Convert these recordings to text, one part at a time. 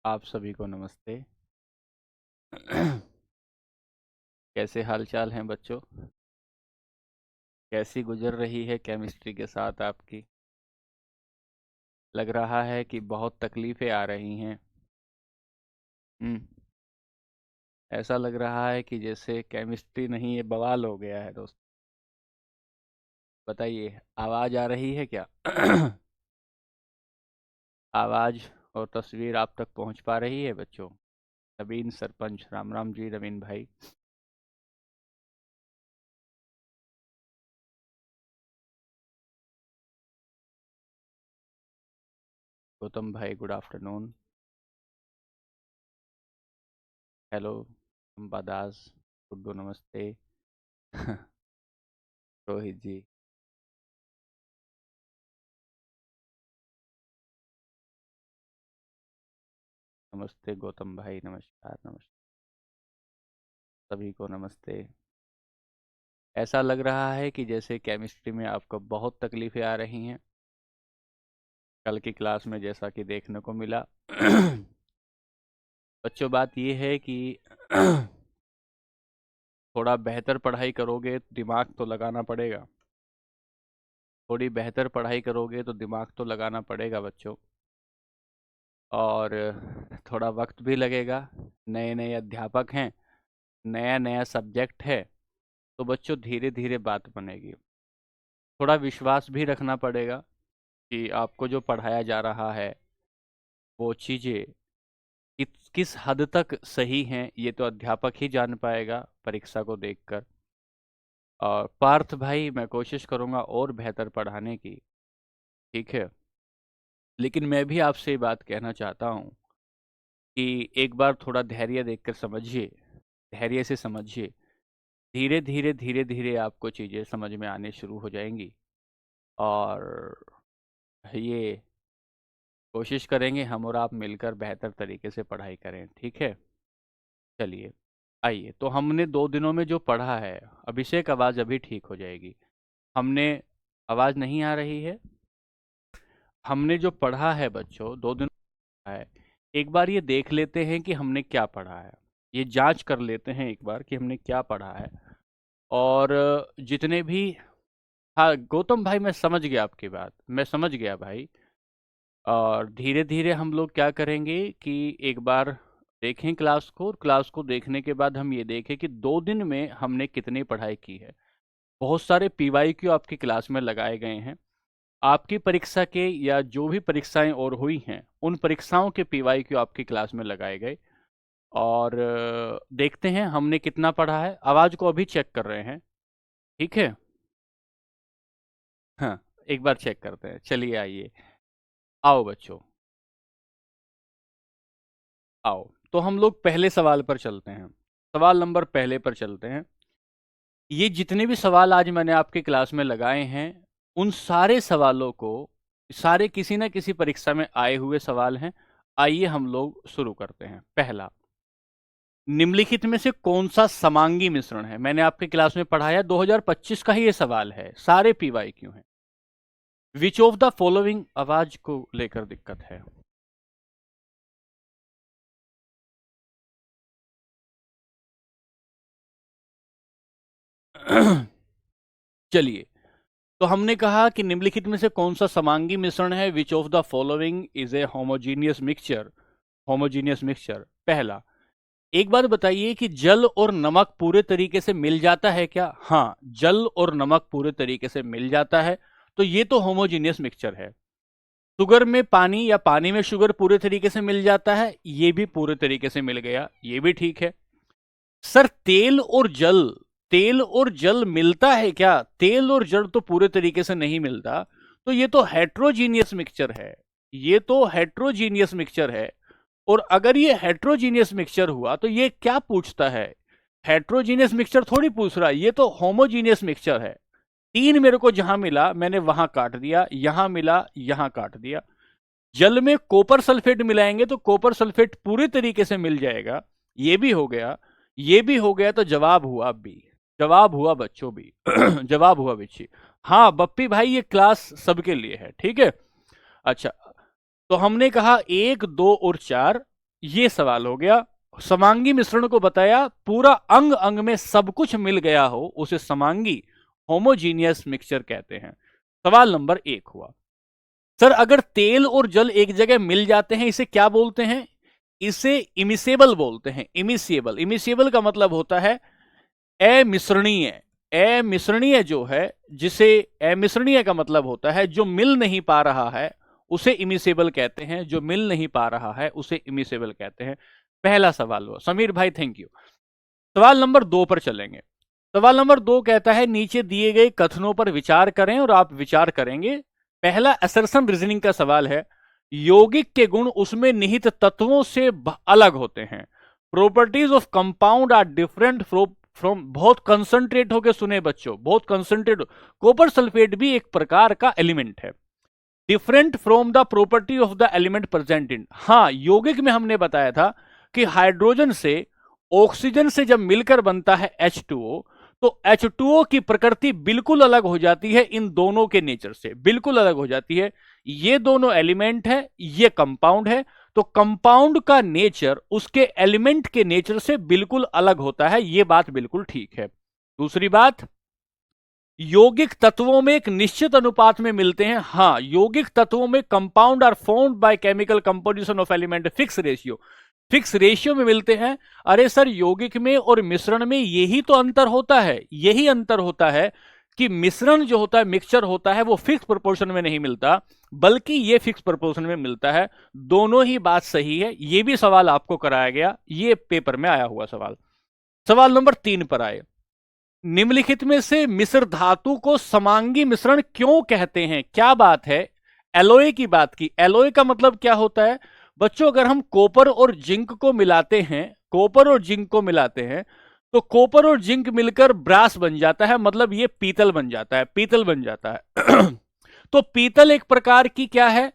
आप सभी को नमस्ते। कैसे हाल चाल हैं बच्चों? कैसी गुजर रही है केमिस्ट्री के साथ आपकी? लग रहा है कि बहुत तकलीफ़ें आ रही हैं। हम्म। ऐसा लग रहा है कि जैसे केमिस्ट्री नहीं, ये बवाल हो गया है दोस्त। बताइए, आवाज़ आ रही है क्या? आवाज़ और तस्वीर आप तक पहुंच पा रही है बच्चों? नवीन सरपंच, राम राम जी नवीन भाई। गौतम भाई, good afternoon. Hello Ambadas, Guddu नमस्ते। रोहित जी नमस्ते। गौतम भाई नमस्कार, नमस्कार। सभी को नमस्ते। ऐसा लग रहा है कि जैसे केमिस्ट्री में आपको बहुत तकलीफें आ रही हैं। कल की क्लास में जैसा कि देखने को मिला। बच्चों, बात ये है कि थोड़ा बेहतर पढ़ाई करोगे तो दिमाग तो लगाना पड़ेगा। थोड़ी बेहतर पढ़ाई करोगे तो दिमाग तो लगाना पड़ेगा बच्चों। और थोड़ा वक्त भी लगेगा। नए नए अध्यापक हैं, नया नया सब्जेक्ट है, तो बच्चों धीरे धीरे बात बनेगी। थोड़ा विश्वास भी रखना पड़ेगा कि आपको जो पढ़ाया जा रहा है वो चीज़ें किस हद तक सही हैं, ये तो अध्यापक ही जान पाएगा परीक्षा को देखकर। और पार्थ भाई, मैं कोशिश करूँगा और बेहतर पढ़ाने की। ठीक है। लेकिन मैं भी आपसे ये बात कहना चाहता हूँ कि एक बार थोड़ा धैर्य देखकर समझिए, धैर्य से समझिए। धीरे धीरे धीरे धीरे आपको चीज़ें समझ में आने शुरू हो जाएंगी। और ये कोशिश करेंगे हम और आप मिलकर बेहतर तरीके से पढ़ाई करें। ठीक है। चलिए, आइए। तो हमने 2 दिनों में जो पढ़ा है, अभिषेक आवाज़ अभी ठीक हो जाएगी। हमने, आवाज़ नहीं आ रही है? हमने जो पढ़ा है बच्चों, 2 दिन पढ़ा है। एक बार ये देख लेते हैं कि हमने क्या पढ़ा है। ये जांच कर लेते हैं एक बार कि हमने क्या पढ़ा है। और जितने भी, हाँ गौतम भाई, मैं समझ गया आपकी बात, मैं समझ गया भाई। और धीरे धीरे हम लोग क्या करेंगे कि एक बार देखें क्लास को, और क्लास को देखने के बाद हम ये देखें कि 2 दिन में हमने कितनी पढ़ाई की है। बहुत सारे पीवाईक्यू आपकी क्लास में लगाए गए हैं। आपकी परीक्षा के या जो भी परीक्षाएं और हुई हैं, उन परीक्षाओं के पीवाईक्यू आपकी क्लास में लगाए गए। और देखते हैं हमने कितना पढ़ा है। आवाज़ को अभी चेक कर रहे हैं। ठीक है। हाँ, एक बार चेक करते हैं। चलिए आइए, आओ बच्चों, आओ। तो हम लोग पहले सवाल पर चलते हैं। सवाल नंबर पहले पर चलते हैं। ये जितने भी सवाल आज मैंने आपके क्लास में लगाए हैं, उन सारे सवालों को, सारे किसी न किसी परीक्षा में आए हुए सवाल हैं। आइए हम लोग शुरू करते हैं। पहला, निम्नलिखित में से कौन सा समांगी मिश्रण है? मैंने आपके क्लास में पढ़ाया, 2025 का ही ये सवाल है, सारे पीवाई क्यों हैं। विच ऑफ द फॉलोइंग, आवाज को लेकर दिक्कत है। चलिए, तो हमने कहा कि निम्नलिखित में से कौन सा समांगी मिश्रण है। Which of the following is a homogeneous mixture. Homogeneous mixture. पहला, एक बात बताइए कि जल और नमक पूरे तरीके से मिल जाता है क्या? हाँ, जल और नमक पूरे तरीके से मिल जाता है, तो ये तो होमोजीनियस मिक्सचर है। शुगर में पानी या पानी में शुगर पूरे तरीके से मिल जाता है, ये भी पूरे तरीके से मिल गया, ये भी ठीक है। सर, तेल और जल, तेल और जल मिलता है क्या? तेल और जल तो पूरे तरीके से नहीं मिलता, तो ये तो हेट्रोजीनियस मिक्सचर है। ये तो हेट्रोजीनियस मिक्सचर है। और अगर ये हेट्रोजीनियस मिक्सचर हुआ तो ये क्या पूछता है? हेट्रोजीनियस मिक्सचर थोड़ी पूछ रहा है, ये तो होमोजीनियस मिक्सचर है। 3 मेरे को जहां मिला मैंने वहां काट दिया, यहां मिला यहां काट दिया। जल में कॉपर सल्फेट मिलाएंगे तो कॉपर सल्फेट पूरी तरीके से मिल जाएगा, ये भी हो गया, ये भी हो गया। तो जवाब हुआ बी। जवाब हुआ बच्चों बी। जवाब हुआ बच्ची। हाँ बप्पी भाई, ये क्लास सबके लिए है, ठीक है। अच्छा, तो हमने कहा 1, 2 और 4, ये सवाल हो गया। समांगी मिश्रण को बताया पूरा अंग अंग में सब कुछ मिल गया हो उसे समांगी होमोजीनियस मिक्सचर कहते हैं। सवाल नंबर 1 हुआ। सर अगर तेल और जल एक जगह मिल जाते हैं इसे क्या बोलते हैं? इसे इमिसेबल बोलते हैं। इमिसेबल, इमिसेबल का मतलब होता है अमिश्रणीय। अमिश्रणीय जो है, जिसे अमिश्रणीय का मतलब होता है जो मिल नहीं पा रहा है उसे इमिसेबल कहते हैं। जो मिल नहीं पा रहा है उसे इमिसेबल कहते हैं। पहला सवाल हुआ। समीर भाई थैंक यू। सवाल नंबर 2 पर चलेंगे। सवाल नंबर 2 कहता है नीचे दिए गए कथनों पर विचार करें और आप विचार करेंगे। पहला असर्शन रीजनिंग का सवाल है। यौगिक के गुण उसमें निहित तत्वों से अलग होते हैं। Properties of compound are different from. बहुत कंसंट्रेट होकर सुने बच्चों, बहुत कंसंट्रेट। कॉपर सल्फेट भी एक प्रकार का एलिमेंट है। Different from the property of the element present in. हाँ, यौगिक में हमने बताया था कि हाइड्रोजन से ऑक्सीजन से जब मिलकर बनता है H2O, तो H2O की प्रकृति बिल्कुल अलग हो जाती है इन दोनों के नेचर से, बिल्कुल अलग हो जाती है। ये दोनों एलिमेंट है, ये कंपाउंड है, तो कंपाउंड का नेचर उसके एलिमेंट के नेचर से बिल्कुल अलग होता है। ये बात बिल्कुल ठीक है। दूसरी बात, यौगिक तत्वों में एक निश्चित अनुपात में मिलते हैं। हाँ, यौगिक तत्वों में compound are formed by chemical composition of element fix ratio, fix ratio में मिलते हैं। अरे सर, यौगिक में और मिश्रण में यही तो अंतर होता है, यही अंतर होता है कि मिश्रण जो होता है, मिक्सचर होता है, वो फिक्स प्रोपोर्शन में नहीं मिलता, बल्कि ये फिक्स प्रोपोर्शन में मिलता है। दोनों ही बात सही है। ये भी सवाल आपको कराया गया, ये पेपर में आया हुआ सवाल। सवाल नंबर 3 पर आए। निम्नलिखित में से मिश्र धातु को समांगी मिश्रण क्यों कहते हैं? क्या बात है? एलोय की बात की। एलोय का मतलब क्या होता है बच्चों? अगर हम कॉपर और जिंक को मिलाते हैं, कॉपर और जिंक को मिलाते हैं, तो कॉपर और जिंक मिलकर ब्रास बन जाता है, मतलब ये पीतल बन जाता है, पीतल बन जाता है। तो पीतल एक प्रकार की क्या है?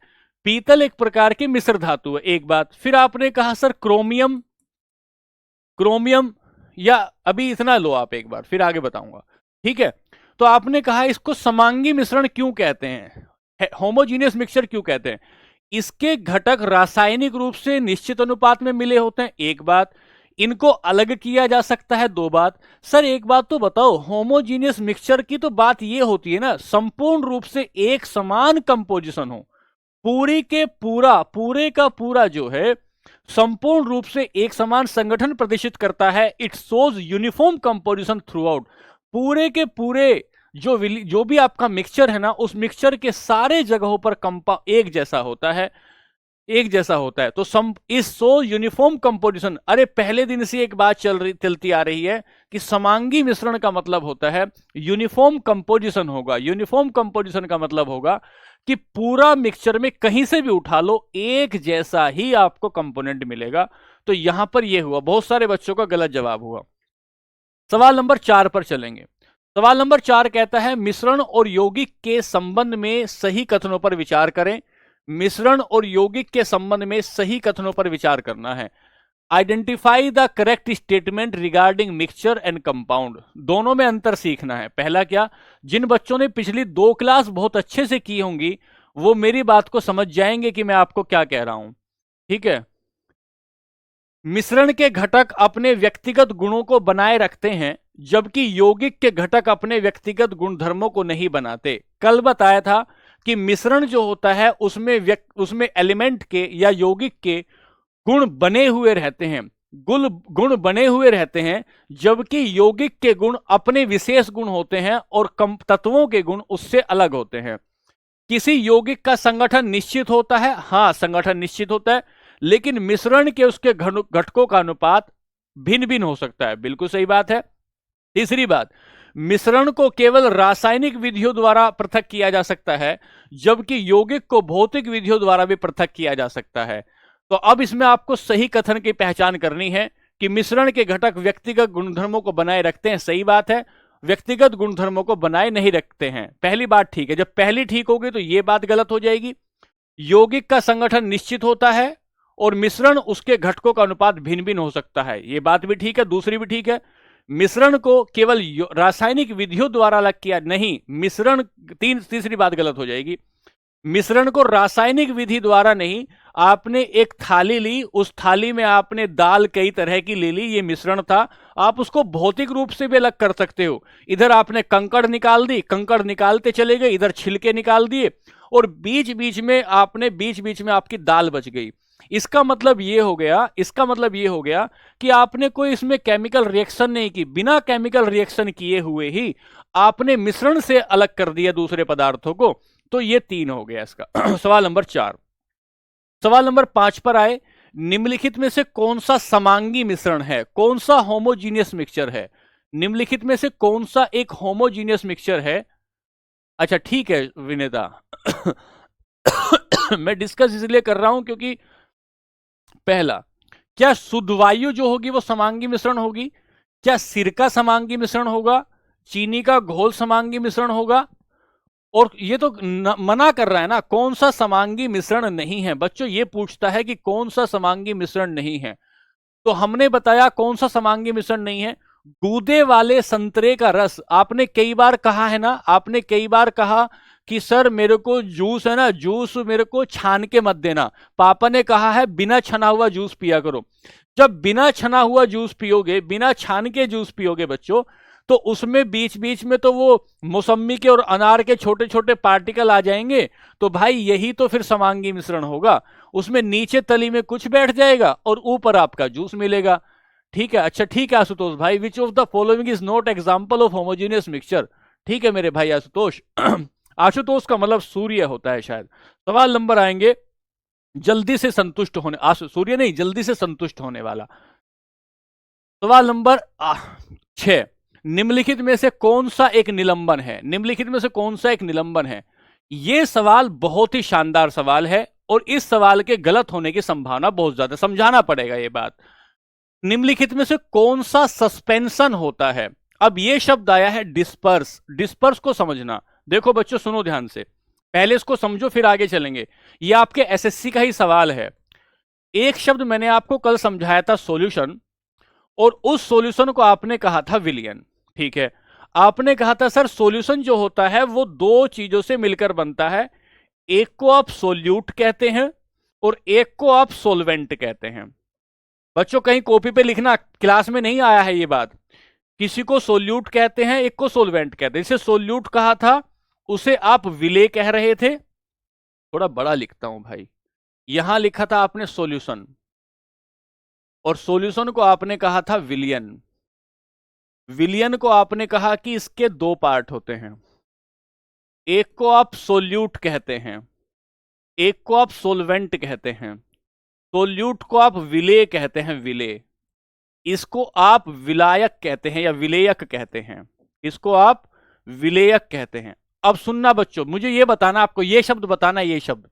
पीतल एक प्रकार की मिश्र धातु है। एक बात। फिर आपने कहा सर क्रोमियम, क्रोमियम, या अभी इतना लो आप एक बार, फिर आगे बताऊंगा, ठीक है? तो आपने कहा इसको समांगी मिश्रण क्यों कहते हैं, होमोजीनियस मिक्सचर क्यों कहते हैं? इसके घटक रासायनिक रूप से निश्चित अनुपात में मिले होते हैं, एक बात। इनको अलग किया जा सकता है, दो बात। सर एक बात तो बताओ, होमोजीनियस मिक्सचर की तो बात ये होती है ना, संपूर्ण रूप से एक समान कंपोजिशन हो, पूरी के पूरा, पूरे का पूरा जो है संपूर्ण रूप से एक समान संगठन प्रदर्शित करता है। It shows uniform composition through out. पूरे के पूरे जो भी आपका मिक्सचर है ना, उस मिक्सचर के सारे जगहों पर कंपा एक जैसा होता है, एक जैसा होता है। तो इस सो यूनिफॉर्म कंपोजिशन। अरे पहले दिन से एक बात चलती आ रही है कि समांगी मिश्रण का मतलब होता है यूनिफॉर्म कंपोजिशन होगा। यूनिफॉर्म कंपोजिशन का मतलब होगा कि पूरा मिक्सचर में कहीं से भी उठा लो एक जैसा ही आपको कंपोनेंट मिलेगा। तो यहां पर यह हुआ, बहुत सारे बच्चों का गलत जवाब हुआ। सवाल नंबर 4 पर चलेंगे। सवाल नंबर 4 कहता है मिश्रण और यौगिक के संबंध में सही कथनों पर विचार करें। मिश्रण और यौगिक के संबंध में सही कथनों पर विचार करना है। Identify the correct statement regarding mixture and compound. दोनों में अंतर सीखना है। पहला क्या, जिन बच्चों ने पिछली 2 क्लास बहुत अच्छे से की होंगी वो मेरी बात को समझ जाएंगे कि मैं आपको क्या कह रहा हूं, ठीक है? मिश्रण के घटक अपने व्यक्तिगत गुणों को बनाए रखते हैं, जबकि यौगिक के घटक अपने व्यक्तिगत गुणधर्मों को नहीं बनाते। कल बताया था कि मिश्रण जो होता है उसमें एलिमेंट के या यौगिक के गुण बने हुए रहते हैं, गुण बने हुए रहते हैं, जबकि यौगिक के गुण अपने विशेष गुण होते हैं और तत्वों के गुण उससे अलग होते हैं। किसी यौगिक का संगठन निश्चित होता है, हाँ संगठन निश्चित होता है, लेकिन मिश्रण के उसके घटकों का अनुपात भिन्न भिन्न हो सकता है। बिल्कुल सही बात है। तीसरी बात, मिश्रण को केवल रासायनिक विधियों द्वारा पृथक किया जा सकता है, जबकि यौगिक को भौतिक विधियों द्वारा भी पृथक किया जा सकता है। तो अब इसमें आपको सही कथन की पहचान करनी है कि मिश्रण के घटक व्यक्तिगत गुणधर्मों को बनाए रखते हैं, सही बात है, व्यक्तिगत गुणधर्मों को बनाए नहीं रखते हैं। पहली बात ठीक है। जब पहली ठीक होगी तो यह बात गलत हो जाएगी। यौगिक का संगठन निश्चित होता है और मिश्रण उसके घटकों का अनुपात भिन्न भिन्न हो सकता है, यह बात भी ठीक है। दूसरी भी ठीक है, मिश्रण को केवल रासायनिक विधियों द्वारा अलग किया नहीं, मिश्रण तीसरी बात गलत हो जाएगी। मिश्रण को रासायनिक विधि द्वारा नहीं, आपने एक थाली ली, उस थाली में आपने दाल कई तरह की ले ली, ये मिश्रण था। आप उसको भौतिक रूप से भी अलग कर सकते हो। इधर आपने कंकड़ निकाल दी, कंकड़ निकालते चले गए, इधर छिलके निकाल दिए, और बीच बीच में आपकी दाल बच गई। इसका मतलब ये हो गया, इसका मतलब ये हो गया कि आपने कोई इसमें केमिकल रिएक्शन नहीं की, बिना केमिकल रिएक्शन किए हुए ही आपने मिश्रण से अलग कर दिया दूसरे पदार्थों को। तो ये 3 हो गया इसका। सवाल नंबर 4। सवाल नंबर 5 पर आए, निम्नलिखित में से कौन सा समांगी मिश्रण है, कौन सा होमोजीनियस मिक्सचर है? निम्नलिखित में से कौन सा एक होमोजीनियस मिक्सचर है? अच्छा ठीक है विनेता। मैं डिस्कस इसलिए कर रहा हूं क्योंकि पहला, क्या शुद्ध वायु जो होगी वो समांगी मिश्रण होगी? क्या सिरका समांगी मिश्रण होगा? चीनी का घोल समांगी मिश्रण होगा? और ये तो मना कर रहा है ना, कौन सा समांगी मिश्रण नहीं है। बच्चों ये पूछता है कि कौन सा समांगी मिश्रण नहीं है, तो हमने बताया कौन सा समांगी मिश्रण नहीं है। गूदे वाले संतरे का रस, आपने कई बार कहा है ना, आपने कई बार कहा कि सर मेरे को जूस है ना, जूस मेरे को छान के मत देना। पापा ने कहा है बिना छना हुआ जूस पिया करो। जब बिना छना हुआ जूस पियोगे, बिना छान के जूस पियोगे बच्चों, तो उसमें बीच बीच में तो वो मौसम्मी के और अनार के छोटे छोटे पार्टिकल आ जाएंगे। तो भाई यही तो फिर समांगी मिश्रण होगा। उसमें नीचे तली में कुछ बैठ जाएगा और ऊपर आपका जूस मिलेगा। ठीक है, अच्छा ठीक है आशुतोष भाई, which of the following is not example of homogeneous mixture? ठीक है मेरे भाई आशुतोष। आशुतोष का मतलब सूर्य होता है शायद। सवाल नंबर आएंगे, जल्दी से संतुष्ट होने, सूर्य नहीं, जल्दी से संतुष्ट होने वाला। सवाल नंबर 6, निम्नलिखित में से कौन सा एक निलंबन है? निम्नलिखित में से कौन सा एक निलंबन है? यह सवाल बहुत ही शानदार सवाल है और इस सवाल के गलत होने की संभावना बहुत ज्यादा, समझाना पड़ेगा यह बात। निम्नलिखित में से कौन सा सस्पेंशन होता है? अब यह शब्द आया है डिस्पर्स। डिस्पर्स को समझना, देखो बच्चों सुनो ध्यान से, पहले इसको समझो फिर आगे चलेंगे। यह आपके एसएससी का ही सवाल है। एक शब्द मैंने आपको कल समझाया था सॉल्यूशन, और उस सॉल्यूशन को आपने कहा था विलियन। ठीक है, आपने कहा था सर सॉल्यूशन जो होता है वो 2 चीजों से मिलकर बनता है, एक को आप सोल्यूट कहते हैं और एक को आप सोलवेंट कहते हैं। बच्चों कहीं कॉपी पे लिखना, क्लास में नहीं आया है ये बात। किसी को सोल्यूट कहते हैं, एक को सोलवेंट कहते हैं। जिसे सोल्यूट कहा था उसे आप विले कह रहे थे। थोड़ा बड़ा लिखता हूं भाई, यहां लिखा था आपने सॉल्यूशन, और सॉल्यूशन को आपने कहा था विलियन। विलियन को आपने कहा कि इसके 2 पार्ट होते हैं, एक को आप सोल्यूट कहते हैं, एक को आप सोलवेंट कहते हैं। सोल्यूट को आप विले कहते हैं, विले। इसको आप विलायक कहते हैं या विलेयक कहते हैं, इसको आप विलेयक कहते हैं। अब सुनना बच्चों, मुझे ये बताना, आपको ये शब्द बताना, ये शब्द।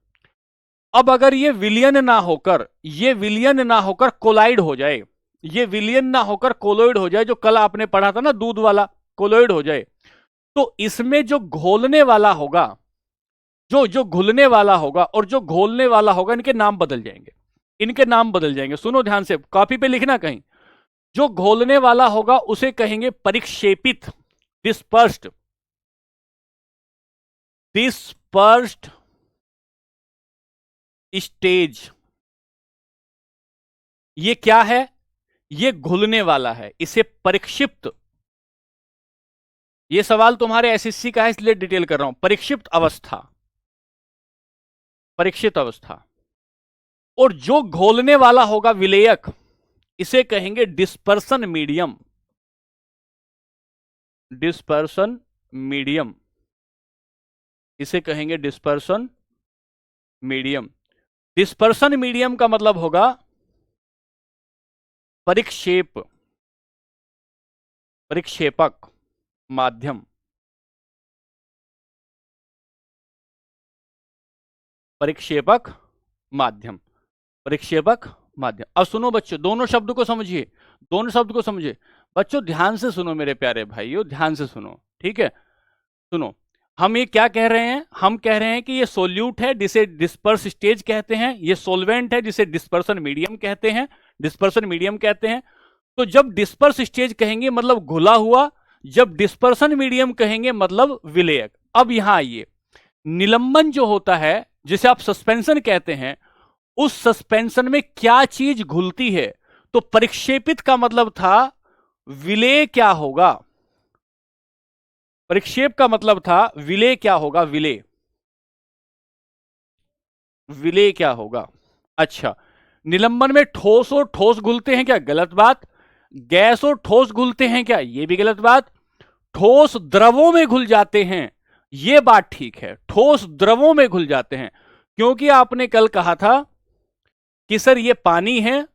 अब अगर ये विलियन ना होकर कोलाइड हो जाए, ये विलियन ना होकर कोलोइड हो जाए, जो कल आपने पढ़ा था ना दूध वाला, कोलोइड हो जाए, तो इसमें जो घोलने वाला होगा, जो घुलने वाला होगा और जो घोलने वाला होगा, इनके नाम बदल जाएंगे। इनके नाम बदल जाएंगे, सुनो ध्यान से, कॉपी पे लिखना कहीं। जो घोलने वाला होगा उसे कहेंगे परिक्षेपित, डिस्पर्स्ड, डिस्पर्स्ड स्टेज। ये क्या है? ये घुलने वाला है, इसे परिक्षिप्त। ये सवाल तुम्हारे एसएससी का है इसलिए डिटेल कर रहा हूं। परिक्षिप्त अवस्था, परीक्षित अवस्था। और जो घोलने वाला होगा विलेयक, इसे कहेंगे डिस्पर्सन मीडियम, डिस्पर्सन मीडियम, इसे कहेंगे डिस्पर्सन मीडियम। डिस्पर्सन मीडियम का मतलब होगा परिक्षेप, परिक्षेपक माध्यम, परिक्षेपक माध्यम, परिक्षेपक माध्यम। अब सुनो बच्चों, दोनों शब्द को समझिए, दोनों शब्द को समझिए। बच्चों ध्यान से सुनो मेरे प्यारे भाइयों, ध्यान से सुनो, ठीक है? सुनो, हम ये क्या कह रहे हैं? हम कह रहे हैं कि ये सोल्यूट है जिसे डिस्पर्स स्टेज कहते हैं, ये सोलवेंट है जिसे डिस्पर्सन मीडियम कहते हैं, डिस्पर्सन मीडियम कहते हैं। तो जब डिस्पर्स स्टेज कहेंगे मतलब घुला हुआ, जब डिस्पर्सन मीडियम कहेंगे मतलब विलेयक। अब यहां आइए, निलंबन जो होता है, जिसे आप सस्पेंशन कहते हैं, उस सस्पेंशन में क्या चीज घुलती है? तो परिक्षेपित का मतलब था विलेय क्या होगा? परिक्षेप का मतलब था विलेय क्या होगा? विलेय, विलेय क्या होगा? अच्छा, निलंबन में ठोस और ठोस घुलते हैं क्या? गलत बात। गैस और ठोस घुलते हैं क्या? यह भी गलत बात। ठोस द्रवों में घुल जाते हैं, यह बात ठीक है, ठोस द्रवों में घुल जाते हैं। क्योंकि आपने कल कहा था कि सर ये पानी है,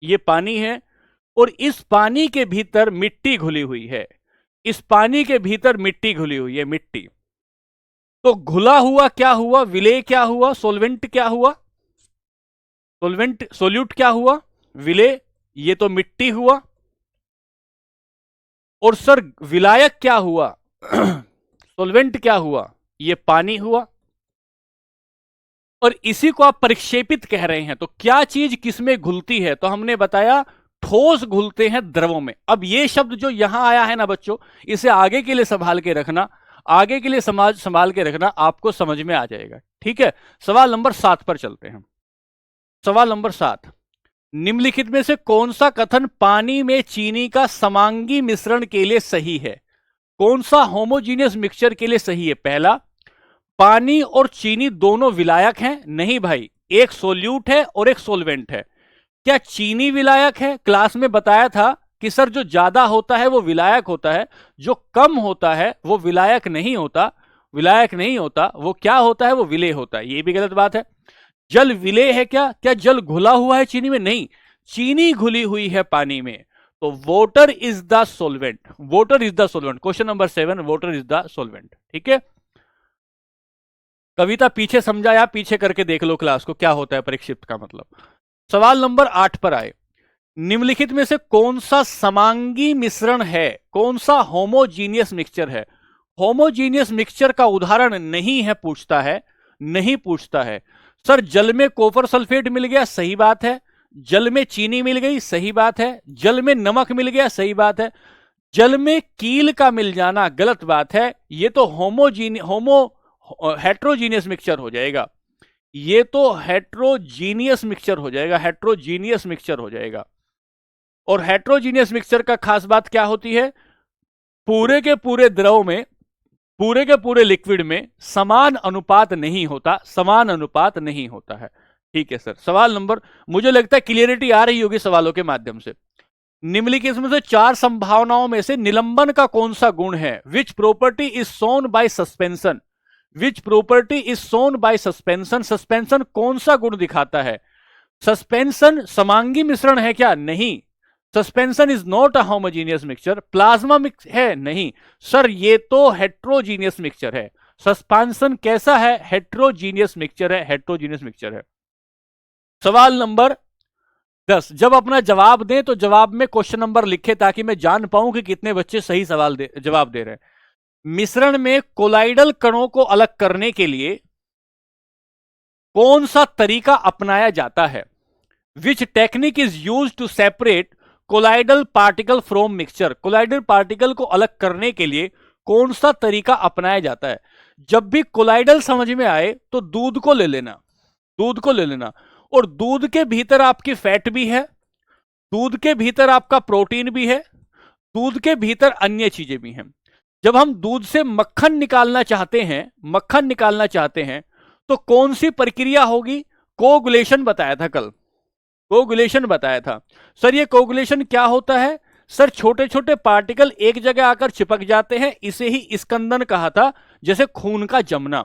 ये पानी है, और इस पानी के भीतर मिट्टी घुली हुई है, इस पानी के भीतर मिट्टी घुली हुई है, मिट्टी। तो घुला हुआ क्या हुआ? विलेय क्या हुआ? सोलवेंट क्या हुआ? सोलवेंट, सोल्यूट क्या हुआ? विलेय, ये तो मिट्टी हुआ। और सर विलायक क्या हुआ? सोलवेंट क्या हुआ? ये पानी हुआ। और इसी को आप परिक्षेपित कह रहे हैं। तो क्या चीज किसमें घुलती है? तो हमने बताया ठोस घुलते हैं द्रवों में। अब ये शब्द जो यहां आया है ना बच्चों, इसे आगे के लिए संभाल के रखना, आगे के लिए संभाल के रखना, आपको समझ में आ जाएगा। ठीक है, सवाल नंबर 7 पर चलते हैं। सवाल नंबर 7, निम्नलिखित में से कौन सा कथन पानी में चीनी का समांगी मिश्रण के लिए सही है? कौन सा होमोजीनियस मिक्सचर के लिए सही है? पहला, पानी और चीनी दोनों विलायक हैं। नहीं भाई, एक सोल्यूट है और एक सोलवेंट है। क्या चीनी विलायक है? क्लास में बताया था कि सर जो ज्यादा होता है वो विलायक होता है, जो कम होता है वो विलायक नहीं होता। विलायक नहीं होता, वो क्या होता है? वो विलेय होता है। ये भी गलत बात है। जल विलेय है क्या? क्या जल घुला हुआ है चीनी में? नहीं, चीनी घुली हुई है पानी में। तो voter is the solvent, voter is the solvent. Question number 7, voter is the solvent. ठीक है, कविता पीछे समझा या पीछे करके देख लो क्लास को, क्या होता है परिक्षिप्त का मतलब। सवाल नंबर 8 पर आए। निम्नलिखित में से कौन सा समांगी मिश्रण है? कौन सा होमोजीनियस मिक्सचर है? होमोजीनियस मिक्सचर का उदाहरण नहीं है पूछता है, नहीं पूछता है। सर जल में कॉपर सल्फेट मिल गया, सही बात है। जल में चीनी मिल गई, सही बात है। जल में नमक मिल गया, सही बात है। जल में कील का मिल जाना गलत बात है। ये तो हेट्रोजीनियस मिक्सचर हो जाएगा, ये तो हेट्रोजीनियस मिक्सचर हो जाएगा, हेट्रोजीनियस मिक्सचर हो जाएगा। और हेट्रोजीनियस मिक्सचर का खास बात क्या होती है? पूरे के पूरे द्रव में, पूरे के पूरे लिक्विड में समान अनुपात नहीं होता, समान अनुपात नहीं होता है। ठीक है सर, सवाल नंबर, मुझे लगता है क्लियरिटी आ रही होगी सवालों के माध्यम से। निम्नलिखित में से 4 संभावनाओं में से निलंबन का कौन सा गुण है? Which property is shown by suspension, which property is shown by suspension. Suspension कौन सा गुण दिखाता है? सस्पेंशन समांगी मिश्रण है क्या? नहीं। Suspension is not a homogeneous mixture. Plasma mix है? नहीं सर, ये तो हेट्रोजीनियस मिक्सचर है। सस्पेंशन कैसा है? हेट्रोजीनियस मिक्सचर है, हेट्रोजीनियस मिक्सचर है। सवाल नंबर 10, जब अपना जवाब दें तो जवाब में क्वेश्चन नंबर लिखे, ताकि मैं जान पाऊं कि कितने बच्चे सही जवाब दे रहे हैं। मिश्रण में कोलाइडल कणों को अलग करने के लिए कौन सा तरीका अपनाया जाता है? Which technique is use to separate colloidal particle from mixture. Colloidal particle को अलग करने के लिए कौन सा तरीका अपनाया जाता है? जब भी कोलाइडल समझ में आए तो दूध को ले लेना, दूध को ले लेना। और दूध के भीतर आपकी फैट भी है, दूध के भीतर आपका प्रोटीन भी है, दूध के भीतर अन्य चीजें भी हैं। जब हम दूध से मक्खन निकालना चाहते हैं, मक्खन निकालना चाहते हैं, तो कौन सी प्रक्रिया होगी? कोगुलेशन बताया था कल, कोगुलेशन बताया था। सर ये कोगुलेशन क्या होता है? सर छोटे छोटे पार्टिकल एक जगह आकर चिपक जाते हैं, इसे ही स्कंदन कहा था, जैसे खून का जमना।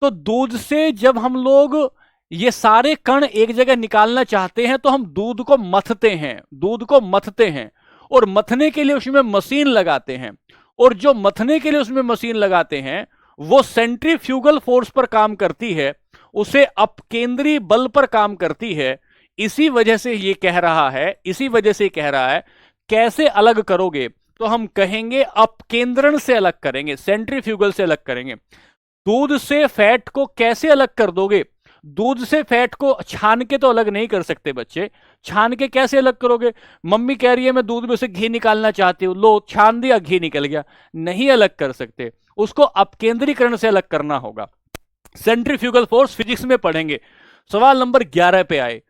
तो दूध से जब हम लोग ये सारे कण एक जगह निकालना चाहते हैं तो हम दूध को मथते हैं, दूध को मथते हैं, और मथने के लिए उसमें मशीन लगाते हैं। और जो मथने के लिए उसमें मशीन लगाते हैं वो सेंट्रीफ्यूगल फोर्स पर काम करती है, उसे अपकेंद्री बल पर काम करती है। इसी वजह से ये कह रहा है, इसी वजह से कह रहा है कैसे अलग करोगे? तो हम कहेंगे अपकेंद्रण से अलग करेंगे, सेंट्रीफ्यूगल से अलग करेंगे। दूध से फैट को कैसे अलग कर दोगे? दूध से फैट को छान के तो अलग नहीं कर सकते बच्चे, छान के कैसे अलग करोगे? मम्मी कह रही है मैं दूध में से घी निकालना चाहती हूं, लो छान दिया, घी निकल गया, नहीं अलग कर सकते। उसको अपकेंद्रीकरण से अलग करना होगा। सेंट्रीफ्यूगल फोर्स फिजिक्स में पढ़ेंगे। सवाल नंबर 11 पे आए,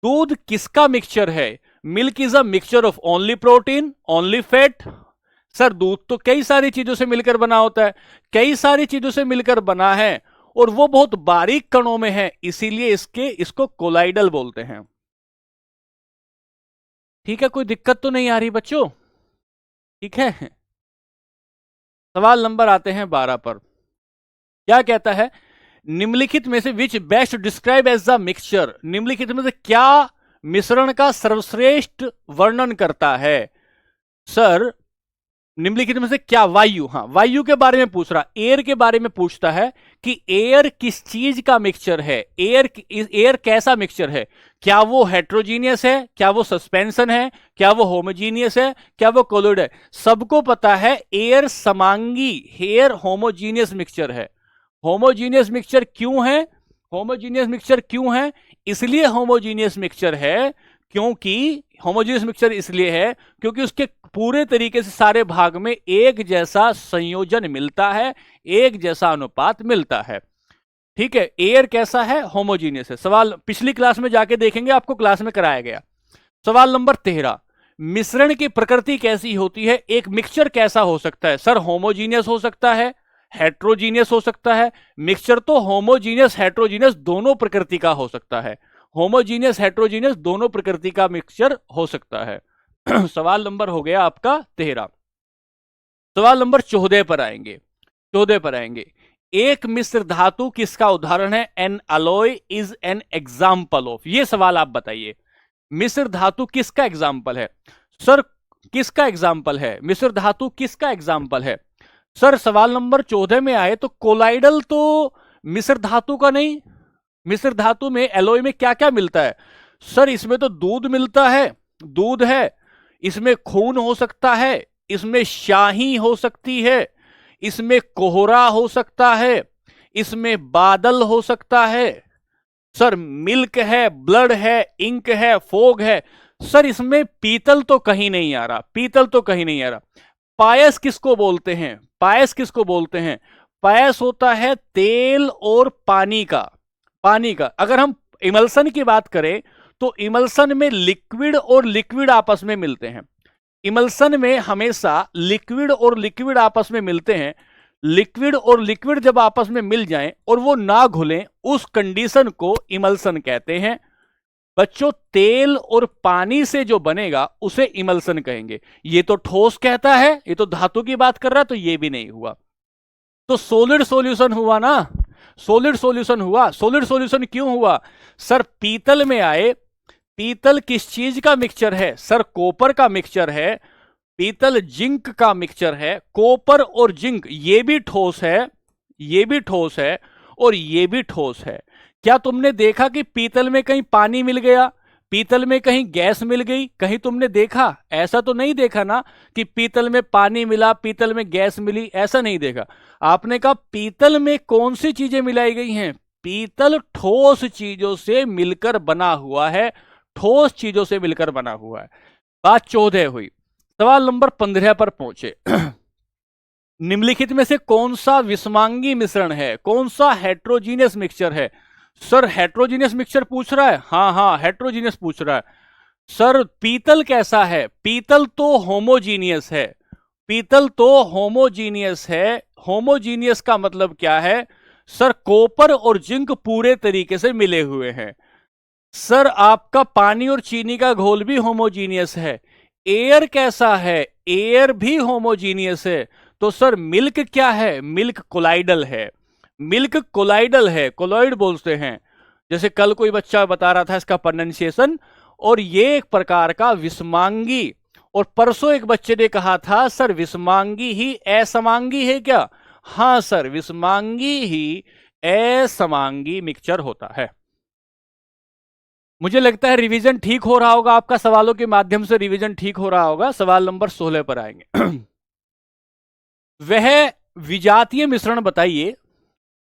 दूध किसका मिक्सचर है? Milk is a mixture of only protein, only fat. Sir दूध तो कई सारी चीजों से मिलकर बना होता है, कई सारी चीजों से मिलकर बना है और वो बहुत बारीक कणों में है, इसीलिए इसको कोलाइडल बोलते हैं। ठीक है, कोई दिक्कत तो नहीं आ रही बच्चों? ठीक है। सवाल नंबर आते हैं 12 पर। क्या कहता है, निम्नलिखित में से which best describe as the mixture, निम्नलिखित में से क्या मिश्रण का सर्वश्रेष्ठ वर्णन करता है? सर निम्नलिखित में से क्या, वायु, हाँ वायु के बारे में पूछ रहा, एयर के बारे में पूछता है कि एयर किस चीज का मिक्सचर है, एयर कैसा मिक्सचर है? क्या वो हेट्रोजीनियस है, क्या वो सस्पेंशन है, क्या वो होमोजीनियस है, क्या वो कोलोइड है? सबको पता है एयर समांगी, एयर होमोजीनियस मिक्सचर है। होमोजीनियस मिक्सचर क्यों है? होमोजीनियस मिक्सचर क्यों है? इसलिए होमोजीनियस मिक्सचर है क्योंकि होमोजीनियस मिक्सचर इसलिए है क्योंकि उसके पूरे तरीके से सारे भाग में एक जैसा संयोजन मिलता है, एक जैसा अनुपात मिलता है। ठीक है, एयर कैसा है? होमोजीनियस है। सवाल पिछली क्लास में जाके देखेंगे, आपको क्लास में कराया गया। सवाल नंबर 13, मिश्रण की प्रकृति कैसी होती है? एक मिक्सचर कैसा हो सकता है? सर होमोजीनियस हो सकता है, हेट्रोजीनियस हो सकता है। मिक्सचर तो होमोजीनियस हेट्रोजीनियस दोनों प्रकृति का हो सकता है, होमोजीनियस हेट्रोजीनियस दोनों प्रकृति का मिक्सचर हो सकता है। सवाल नंबर हो गया आपका 13। सवाल नंबर 14 पर आएंगे। 14 पर आएंगे, एक मिश्र धातु किसका उदाहरण है? N alloy is an example of. ये सवाल आप बताइए, मिश्र धातु किसका एग्जाम्पल है? सर किसका एग्जाम्पल है? मिश्र धातु किसका एग्जाम्पल है? सर सवाल नंबर 14 में आए तो कोलाइडल तो मिश्र धातु का नहीं। मिश्र धातु में एलॉय में क्या क्या मिलता है? सर इसमें तो दूध मिलता है, दूध है, इसमें खून हो सकता है, इसमें शाही हो सकती है, इसमें कोहरा हो सकता है, इसमें बादल हो सकता है। सर मिल्क है, ब्लड है, इंक है, फोग है। सर इसमें पीतल तो कहीं नहीं आ रहा, पीतल तो कहीं नहीं आ रहा। पायस किसको बोलते हैं? पायस किसको बोलते हैं? पायस होता है तेल और पानी का, पानी का। अगर हम इमल्सन की बात करें तो इमल्सन में लिक्विड और लिक्विड आपस में मिलते हैं। इमल्सन में हमेशा लिक्विड और लिक्विड आपस में मिलते हैं। लिक्विड और लिक्विड जब आपस में मिल जाएं और वो ना घुलें, उस कंडीशन को इमल्सन कहते हैं। बच्चों तेल और पानी से जो बनेगा उसे इमल्सन कहेंगे। ये तो ठोस कहता है, ये तो धातु की बात कर रहा है, तो ये भी नहीं हुआ। तो सॉलिड सॉल्यूशन हुआ ना, सॉलिड सॉल्यूशन हुआ। सॉलिड सॉल्यूशन क्यों हुआ? सर पीतल में आए, पीतल किस चीज का मिक्सचर है? सर कॉपर का मिक्सचर है। पीतल जिंक का मिक्सचर है। कॉपर और जिंक ये भी ठोस है, ये भी ठोस है और ये भी ठोस है। क्या तुमने देखा कि पीतल में कहीं पानी मिल गया, पीतल में कहीं गैस मिल गई? कहीं तुमने देखा? ऐसा तो नहीं देखा ना कि पीतल में पानी मिला, पीतल में गैस मिली, ऐसा नहीं देखा। आपने कहा पीतल में कौन सी चीजें मिलाई गई हैं? पीतल ठोस चीजों से मिलकर बना हुआ है, ठोस चीजों से मिलकर बना हुआ है। बात 14 हुई। सवाल नंबर 15 पर पहुंचे। निम्नलिखित में से कौन सा विषमांगी मिश्रण है? कौन सा हेट्रोजीनियस मिक्सचर है? सर हेट्रोजीनियस मिक्सचर पूछ रहा है? हाँ हेट्रोजीनियस पूछ रहा है। सर पीतल कैसा है? पीतल तो होमोजीनियस है, पीतल तो होमोजीनियस है। होमोजीनियस का मतलब क्या है? सर कॉपर और जिंक पूरे तरीके से मिले हुए हैं। सर आपका पानी और चीनी का घोल भी होमोजीनियस है। एयर कैसा है? एयर भी होमोजीनियस है। तो सर मिल्क क्या है? मिल्क कोलाइडल है, मिल्क कोलाइडल है, कोलॉइड बोलते हैं। जैसे कल कोई बच्चा बता रहा था इसका प्रोनाउंसिएशन, और ये एक प्रकार का विषमांगी। और परसों एक बच्चे ने कहा था सर विषमांगी ही असमांगी है क्या? हाँ सर विषमांगी ही असमांगी मिक्सचर होता है। मुझे लगता है रिवीजन ठीक हो रहा होगा आपका, सवालों के माध्यम से रिवीजन ठीक हो रहा होगा। सवाल नंबर 16 पर आएंगे। वह विजातीय मिश्रण बताइए,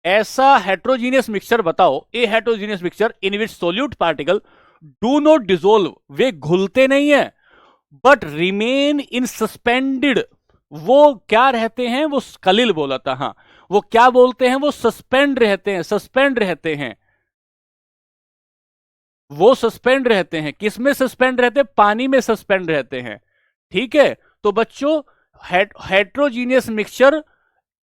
ऐसा हेट्रोजीनियस मिक्सचर बताओ, a heterogeneous mixture in which solute particle do not dissolve, वे घुलते नहीं है, बट रिमेन इन सस्पेंडेड, वो क्या रहते हैं, वो कलिल बोला था, हाँ, वो क्या बोलते हैं, वो सस्पेंड रहते हैं, सस्पेंड रहते हैं, वो सस्पेंड रहते हैं। किसमें सस्पेंड रहते हैं? पानी में सस्पेंड रहते हैं। ठीक है, तो बच्चों हेट्रोजीनियस मिक्सचर,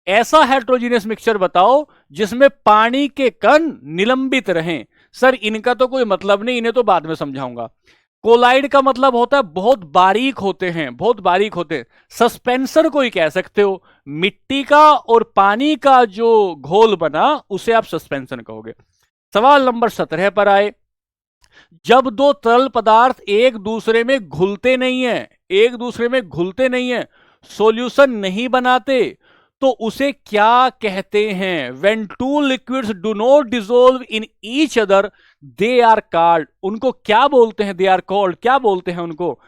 ऐसा हेट्रोजीनियस मिक्सचर बताओ जिसमें पानी के कण निलंबित रहें। सर इनका तो कोई मतलब नहीं, इन्हें तो बाद में समझाऊंगा। कोलाइड का मतलब होता है बहुत बारीक होते हैं, बहुत बारीक होते हैं। सस्पेंसर को ही कह सकते हो, मिट्टी का और पानी का जो घोल बना उसे आप सस्पेंशन कहोगे। सवाल नंबर 17 पर आए। जब दो तरल पदार्थ एक दूसरे में घुलते नहीं है, एक दूसरे में घुलते नहीं है, सॉल्यूशन नहीं बनाते, तो उसे क्या कहते हैं? When two liquids do not dissolve in each other they are called, उनको क्या बोलते हैं? दे आर कॉल्ड, क्या बोलते हैं उनको?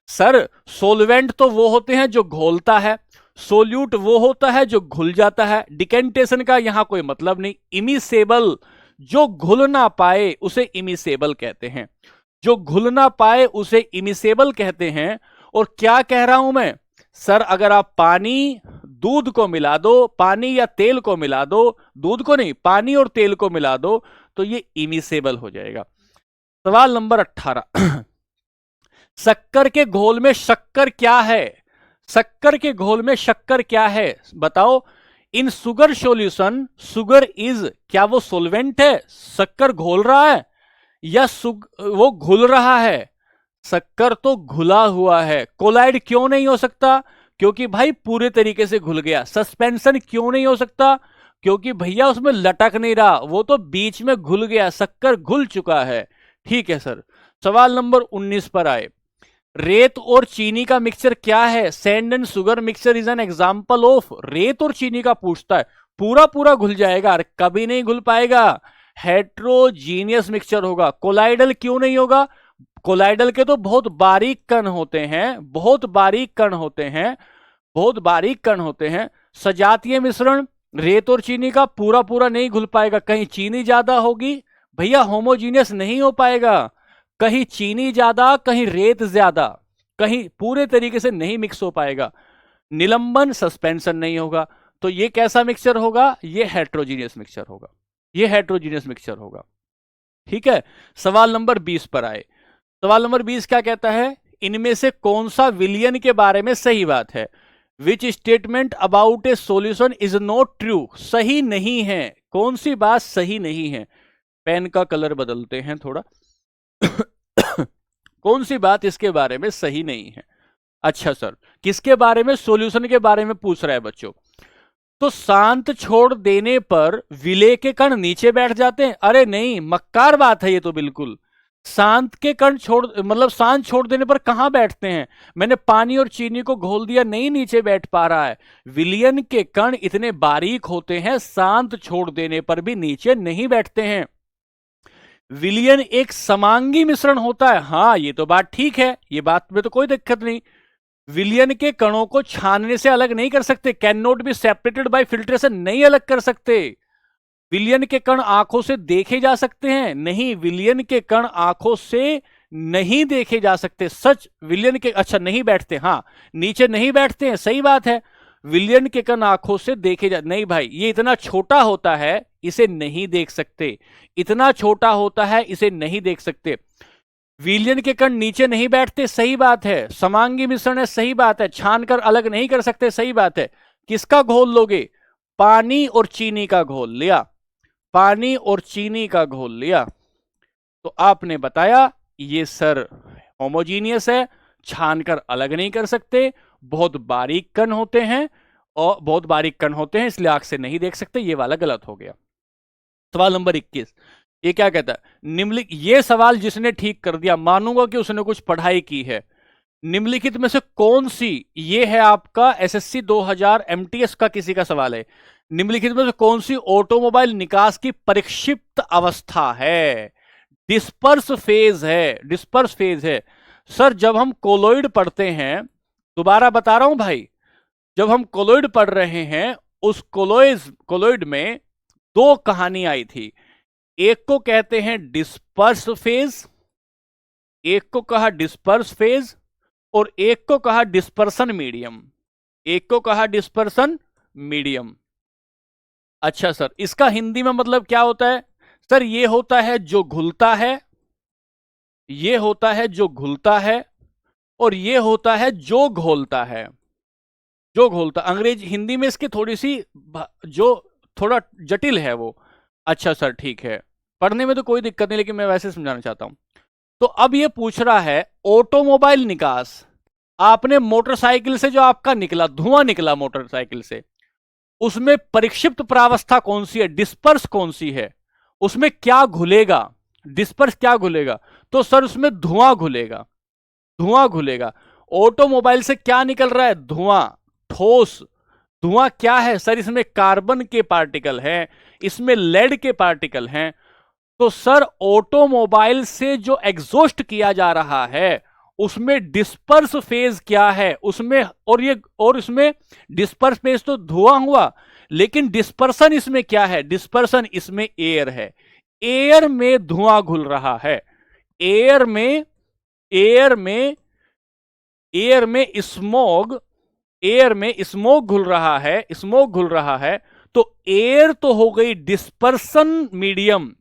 सर सोलवेंट तो वो होते हैं जो घोलता है, सोल्यूट वो होता है जो घुल जाता है। डिकेंटेशन का यहां कोई मतलब नहीं। इमिसेबल, जो घुल ना पाए उसे इमिसेबल कहते हैं, जो घुल ना पाए उसे इमिसेबल कहते हैं। और क्या कह रहा हूं मैं? सर अगर आप पानी दूध को मिला दो, पानी या तेल को मिला दो, दूध को नहीं, पानी और तेल को मिला दो, तो ये इमिसेबल हो जाएगा। सवाल नंबर 18। शक्कर के घोल में शक्कर क्या है? शक्कर के घोल में शक्कर क्या है बताओ? इन सुगर सॉल्यूशन, सुगर इज, क्या वो सोलवेंट है? शक्कर घोल रहा है या वो घुल रहा है? शक्कर तो घुला हुआ है। कोलाइड क्यों नहीं हो सकता? क्योंकि भाई पूरे तरीके से घुल गया। सस्पेंशन क्यों नहीं हो सकता? क्योंकि भैया उसमें लटक नहीं रहा, वो तो बीच में घुल गया, शक्कर घुल चुका है। ठीक है सर। सवाल नंबर 19 पर आए। रेत और चीनी का मिक्सचर क्या है? Sand and sugar mixture is an example of. रेत और चीनी का पूछता है, पूरा पूरा घुल जाएगा? अरे कभी नहीं घुल पाएगा, हेट्रोजीनियस मिक्सचर होगा। कोलाइडल क्यों नहीं होगा? कोलाइडल के तो बहुत बारीक कण होते हैं, बहुत बारीक कण होते हैं, बहुत बारीक कण होते हैं। सजातीय मिश्रण रेत और चीनी का पूरा पूरा नहीं घुल पाएगा, कहीं चीनी ज्यादा होगी भैया, होमोजीनियस नहीं हो पाएगा। कहीं चीनी ज्यादा, कहीं रेत ज्यादा, कहीं पूरे तरीके से नहीं मिक्स हो पाएगा। निलंबन, सस्पेंशन नहीं होगा। तो ये कैसा मिक्सचर होगा? ये हेट्रोजीनियस मिक्सचर होगा, ये हेट्रोजीनियस मिक्सचर होगा। ठीक है। सवाल नंबर 20 पर आए। सवाल नंबर 20 क्या कहता है? इनमें से कौन सा विलियन के बारे में सही बात है? Which statement about A solution is not true, सही नहीं है। कौन सी बात सही नहीं है? पेन का कलर बदलते हैं थोड़ा। कौन सी बात इसके बारे में सही नहीं है? अच्छा सर, किसके बारे में? सॉल्यूशन के बारे में पूछ रहा है बच्चों। तो शांत छोड़ देने पर विलेय के कण नीचे बैठ जाते हैं? अरे नहीं, मक्कार बात है ये तो बिल्कुल। शांत के कण छोड़, मतलब शांत छोड़ देने पर कहां बैठते हैं? मैंने पानी और चीनी को घोल दिया, नहीं नीचे बैठ पा रहा है। विलियन के कण इतने बारीक होते हैं, शांत छोड़ देने पर भी नीचे नहीं बैठते हैं। विलियन एक समांगी मिश्रण होता है, हाँ ये तो बात ठीक है, ये बात में तो कोई दिक्कत नहीं। विलियन के कणों को छानने से अलग नहीं कर सकते, can not be separated by filtration, नहीं अलग कर सकते। विलियन के कण आंखों से देखे जा सकते हैं? नहीं, विलियन के कण आंखों से नहीं देखे जा सकते। सच, विलियन के, अच्छा नहीं बैठते, हाँ नीचे नहीं बैठते हैं, सही बात है। विलियन के कण आंखों से देखे जा, नहीं भाई ये इतना छोटा होता है इसे नहीं देख सकते, इतना छोटा होता है इसे नहीं देख सकते। विलियन के कण नीचे नहीं बैठते, सही बात है। समांगी मिश्रण है, सही बात है। छानकर अलग नहीं कर सकते, सही बात है। किसका घोल लोगे? पानी और चीनी का घोल लिया, पानी और चीनी का घोल लिया, तो आपने बताया ये सर होमोजीनियस है, छानकर अलग नहीं कर सकते, बहुत बारीक कण होते हैं, और बहुत बारीक कण होते हैं इसलिए आंख से नहीं देख सकते, ये वाला गलत हो गया। सवाल नंबर 21, ये क्या कहता है? निम्नलिखित, ये सवाल जिसने ठीक कर दिया मानूंगा कि उसने कुछ पढ़ाई की है। निम्नलिखित में से कौन सी, ये है आपका एसएससी 2000 एमटीएस का किसी का सवाल है, निम्नलिखित में से कौन सी ऑटोमोबाइल निकास की परिक्षिप्त अवस्था है? डिस्पर्स फेज है, डिस्पर्स फेज है। सर जब हम कोलोइड पढ़ते हैं, दोबारा बता रहा हूं भाई, जब हम कोलोइड पढ़ रहे हैं, उस कोलोइड में दो कहानी आई थी। एक को कहते हैं डिस्पर्स फेज, एक को कहा डिस्पर्स फेज, और एक को कहा डिस्पर्सन मीडियम। एक को कहा डिस्पर्सन मीडियम। अच्छा सर, इसका हिंदी में मतलब क्या होता है? सर ये होता है जो घुलता है, ये होता है जो घुलता है, और ये होता है जो घोलता है। जो घोलता, अंग्रेज हिंदी में इसकी थोड़ी सी जो थोड़ा जटिल है वो। अच्छा सर ठीक है, पढ़ने में तो कोई दिक्कत नहीं, लेकिन मैं वैसे समझाना चाहता हूं। तो अब ये पूछ रहा है ऑटोमोबाइल निकास, आपने मोटरसाइकिल से जो आपका निकला धुआं निकला मोटरसाइकिल से, उसमें परिक्षिप्त प्रावस्था कौन सी है, डिस्पर्स कौन सी है, उसमें क्या घुलेगा, डिस्पर्स क्या घुलेगा? तो सर उसमें धुआं घुलेगा, धुआं घुलेगा। ऑटोमोबाइल से क्या निकल रहा है? धुआं, ठोस। धुआं क्या है सर? इसमें कार्बन के पार्टिकल हैं, इसमें लेड के पार्टिकल हैं। तो सर ऑटोमोबाइल से जो एग्जॉस्ट किया जा रहा है उसमें डिस्पर्स फेज क्या है उसमें, और इसमें डिस्पर्स फेज तो धुआं हुआ, लेकिन डिस्पर्सन इसमें क्या है? डिस्पर्सन इसमें एयर है। एयर में धुआं घुल रहा है, एयर में, एयर में, एयर में स्मोग, एयर में स्मोक घुल रहा है, स्मोक घुल रहा है। तो एयर तो हो गई डिस्पर्सन मीडियम,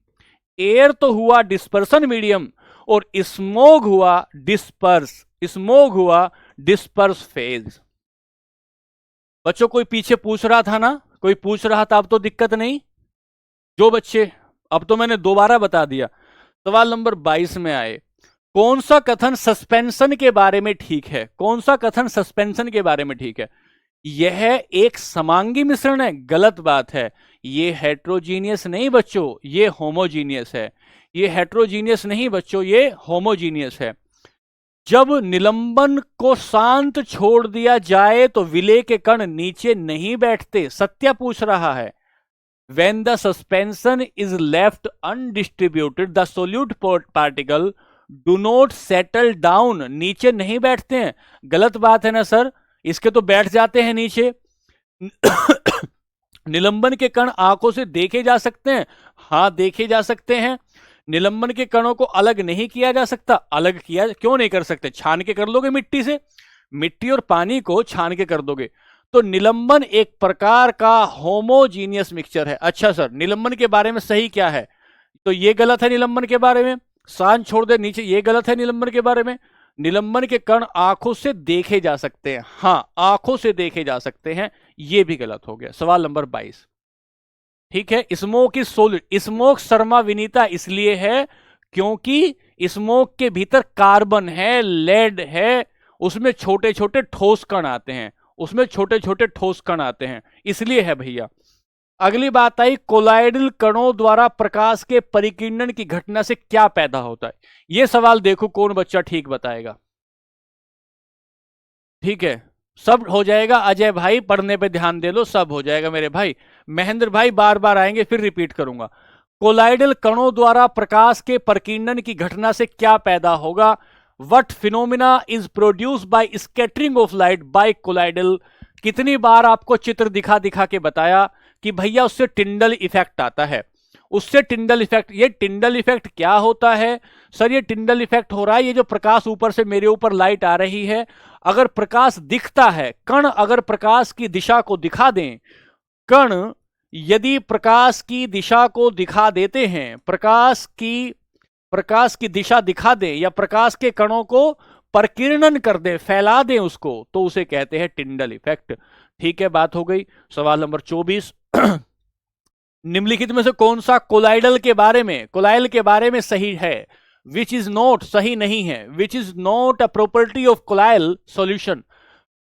एयर तो हुआ डिस्पर्सन मीडियम, और स्मोग हुआ डिस्पर्स, स्मोग हुआ डिस्पर्स फेज। बच्चों कोई पीछे पूछ रहा था ना, कोई पूछ रहा था, अब तो दिक्कत नहीं जो बच्चे, अब तो मैंने दोबारा बता दिया। सवाल नंबर 22 में आए, कौन सा कथन सस्पेंशन के बारे में ठीक है? कौन सा कथन सस्पेंशन के बारे में ठीक है? यह एक समांगी मिश्रण है, गलत बात है। ये हेट्रोजीनियस नहीं बच्चों, ये होमोजीनियस है। ये हेट्रोजीनियस नहीं बच्चों, ये होमोजीनियस है। जब निलंबन को शांत छोड़ दिया जाए तो विलेय के कण नीचे नहीं बैठते, सत्या पूछ रहा है। When the suspension is left undistributed, the solute particle do not settle down, नीचे नहीं बैठते हैं। गलत बात है ना सर, इसके तो बैठ जाते हैं नीचे। निलंबन के कण आंखों से देखे जा सकते हैं, हाँ देखे जा सकते हैं। निलंबन के कणों को अलग नहीं किया जा सकता, अलग किया क्यों नहीं कर सकते? छान के कर लोगे मिट्टी से, मिट्टी और पानी को छान के कर दोगे। तो निलंबन एक प्रकार का होमोजीनियस मिक्सचर है। अच्छा सर, निलंबन के बारे में सही क्या है? तो ये गलत है निलंबन के बारे में, शांत छोड़ दे नीचे, ये गलत है निलंबन के बारे में। निलंबन के कण आंखों से देखे जा सकते हैं, हाँ आंखों से देखे जा सकते हैं, ये भी गलत हो गया। सवाल नंबर 22, ठीक है। Smoke is solid, smoke Sharma Vinita इसलिए है क्योंकि स्मोक के भीतर कार्बन है, लेड है, उसमें छोटे छोटे ठोस कण आते हैं, उसमें छोटे छोटे ठोस कण आते हैं, इसलिए है भैया। अगली बात आई, कोलाइडल कणों द्वारा प्रकाश के परिकिरणन की घटना से क्या पैदा होता है? यह सवाल देखो कौन बच्चा ठीक बताएगा। ठीक है, सब हो जाएगा। अजय भाई पढ़ने पे ध्यान दे लो, सब हो जाएगा मेरे भाई। महेंद्र भाई बार बार आएंगे, फिर रिपीट करूंगा। कोलाइडल कणों द्वारा प्रकाश के परिकिरणन की घटना से क्या पैदा होगा? What phenomena is produce by scattering of light by colloidal. कितनी बार आपको चित्र दिखा दिखा के बताया कि भैया उससे टिंडल इफेक्ट आता है, उससे टिंडल इफेक्ट। ये टिंडल इफेक्ट क्या होता है सर? ये टिंडल इफेक्ट हो रहा है, ये जो प्रकाश ऊपर से मेरे ऊपर लाइट आ रही है, अगर प्रकाश दिखता है, कण अगर प्रकाश की दिशा को दिखा दें, कण यदि प्रकाश की दिशा को दिखा देते हैं, प्रकाश की दिशा दिखा दें या प्रकाश के कणों को प्रकीर्णन कर दें, फैला दें उसको, तो उसे कहते हैं टिंडल इफेक्ट। ठीक है, बात हो गई। सवाल नंबर 24, निम्नलिखित में से कौन सा कोलाइडल के बारे में, कोलाइल के बारे में सही है? विच इज नॉट, सही नहीं है। Which is not a property of colloidal solution.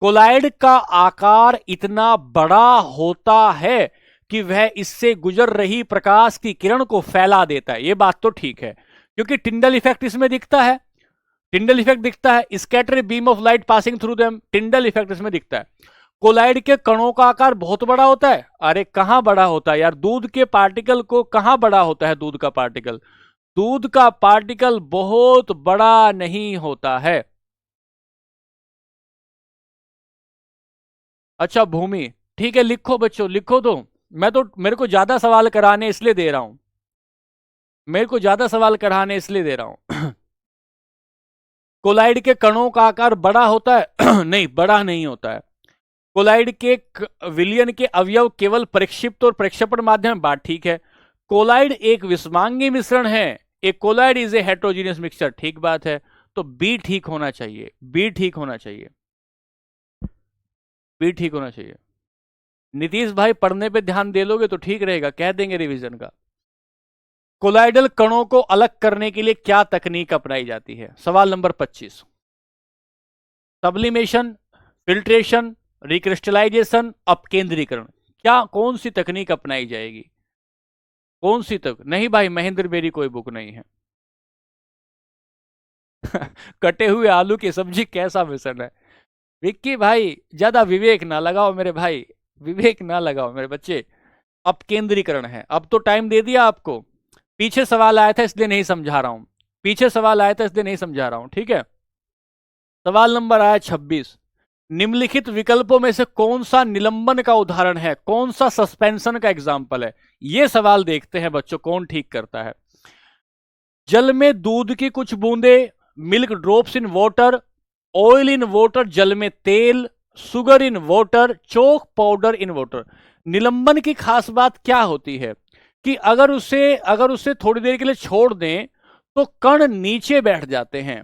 Colloid का आकार इतना बड़ा होता है कि वह इससे गुजर रही प्रकाश की किरण को फैला देता है, यह बात तो ठीक है, क्योंकि टिंडल इफेक्ट इसमें दिखता है, टिंडल इफेक्ट दिखता है, scatter beam of light passing through them, Tyndall effect इसमें दिखता है। कोलाइड के कणों का आकार बहुत बड़ा होता है, अरे कहां बड़ा होता है यार? दूध के पार्टिकल को कहां बड़ा होता है? दूध का पार्टिकल, दूध का पार्टिकल बहुत बड़ा नहीं होता है। अच्छा भूमि, ठीक है लिखो बच्चों, लिखो। तो मैं तो, मेरे को ज्यादा सवाल कराने इसलिए दे रहा हूं, मेरे को ज्यादा सवाल कराने इसलिए दे रहा हूं। कोलाइड के कणों का आकार बड़ा होता है? नहीं, बड़ा नहीं होता है। कोलाइड के विलयन के अवयव केवल प्रक्षिप्त और प्रक्षेपण माध्यम, बात ठीक है। कोलाइड एक विषमांगी मिश्रण है, एक colloid is a heterogeneous mixture, ठीक बात है। तो बी ठीक होना चाहिए, बी ठीक होना चाहिए, बी ठीक होना चाहिए। नीतीश भाई पढ़ने पे ध्यान दे लोगे तो ठीक रहेगा, कह देंगे रिवीजन का। कोलाइडल कणों को अलग करने के लिए क्या तकनीक अपनाई जाती है? सवाल नंबर 25। सब्लिमेशन, फिल्ट्रेशन, रिक्रिस्टलाइजेशन, अपकेंद्रीकरण, क्या कौन सी तकनीक अपनाई जाएगी? कौन सी तक? नहीं भाई, महेंद्र बेरी कोई बुक नहीं है। कटे हुए आलू की सब्जी कैसा मिश्रण है? विक्की भाई ज्यादा विवेक ना लगाओ मेरे भाई, विवेक ना लगाओ मेरे बच्चे। अपकेंद्रीकरण है। अब तो टाइम दे दिया आपको, पीछे सवाल आया था इसलिए नहीं समझा रहा हूं, पीछे सवाल आया था इसलिए नहीं समझा रहा हूं, ठीक है। सवाल नंबर आया 26। निम्नलिखित विकल्पों में से कौन सा निलंबन का उदाहरण है, कौन सा सस्पेंशन का एग्जाम्पल है? यह सवाल देखते हैं बच्चों कौन ठीक करता है। जल में दूध की कुछ बूंदे, milk drops in water, oil in water, जल में तेल, sugar in water, chalk powder in water. निलंबन की खास बात क्या होती है कि अगर उसे थोड़ी देर के लिए छोड़ दें तो कण नीचे बैठ जाते हैं,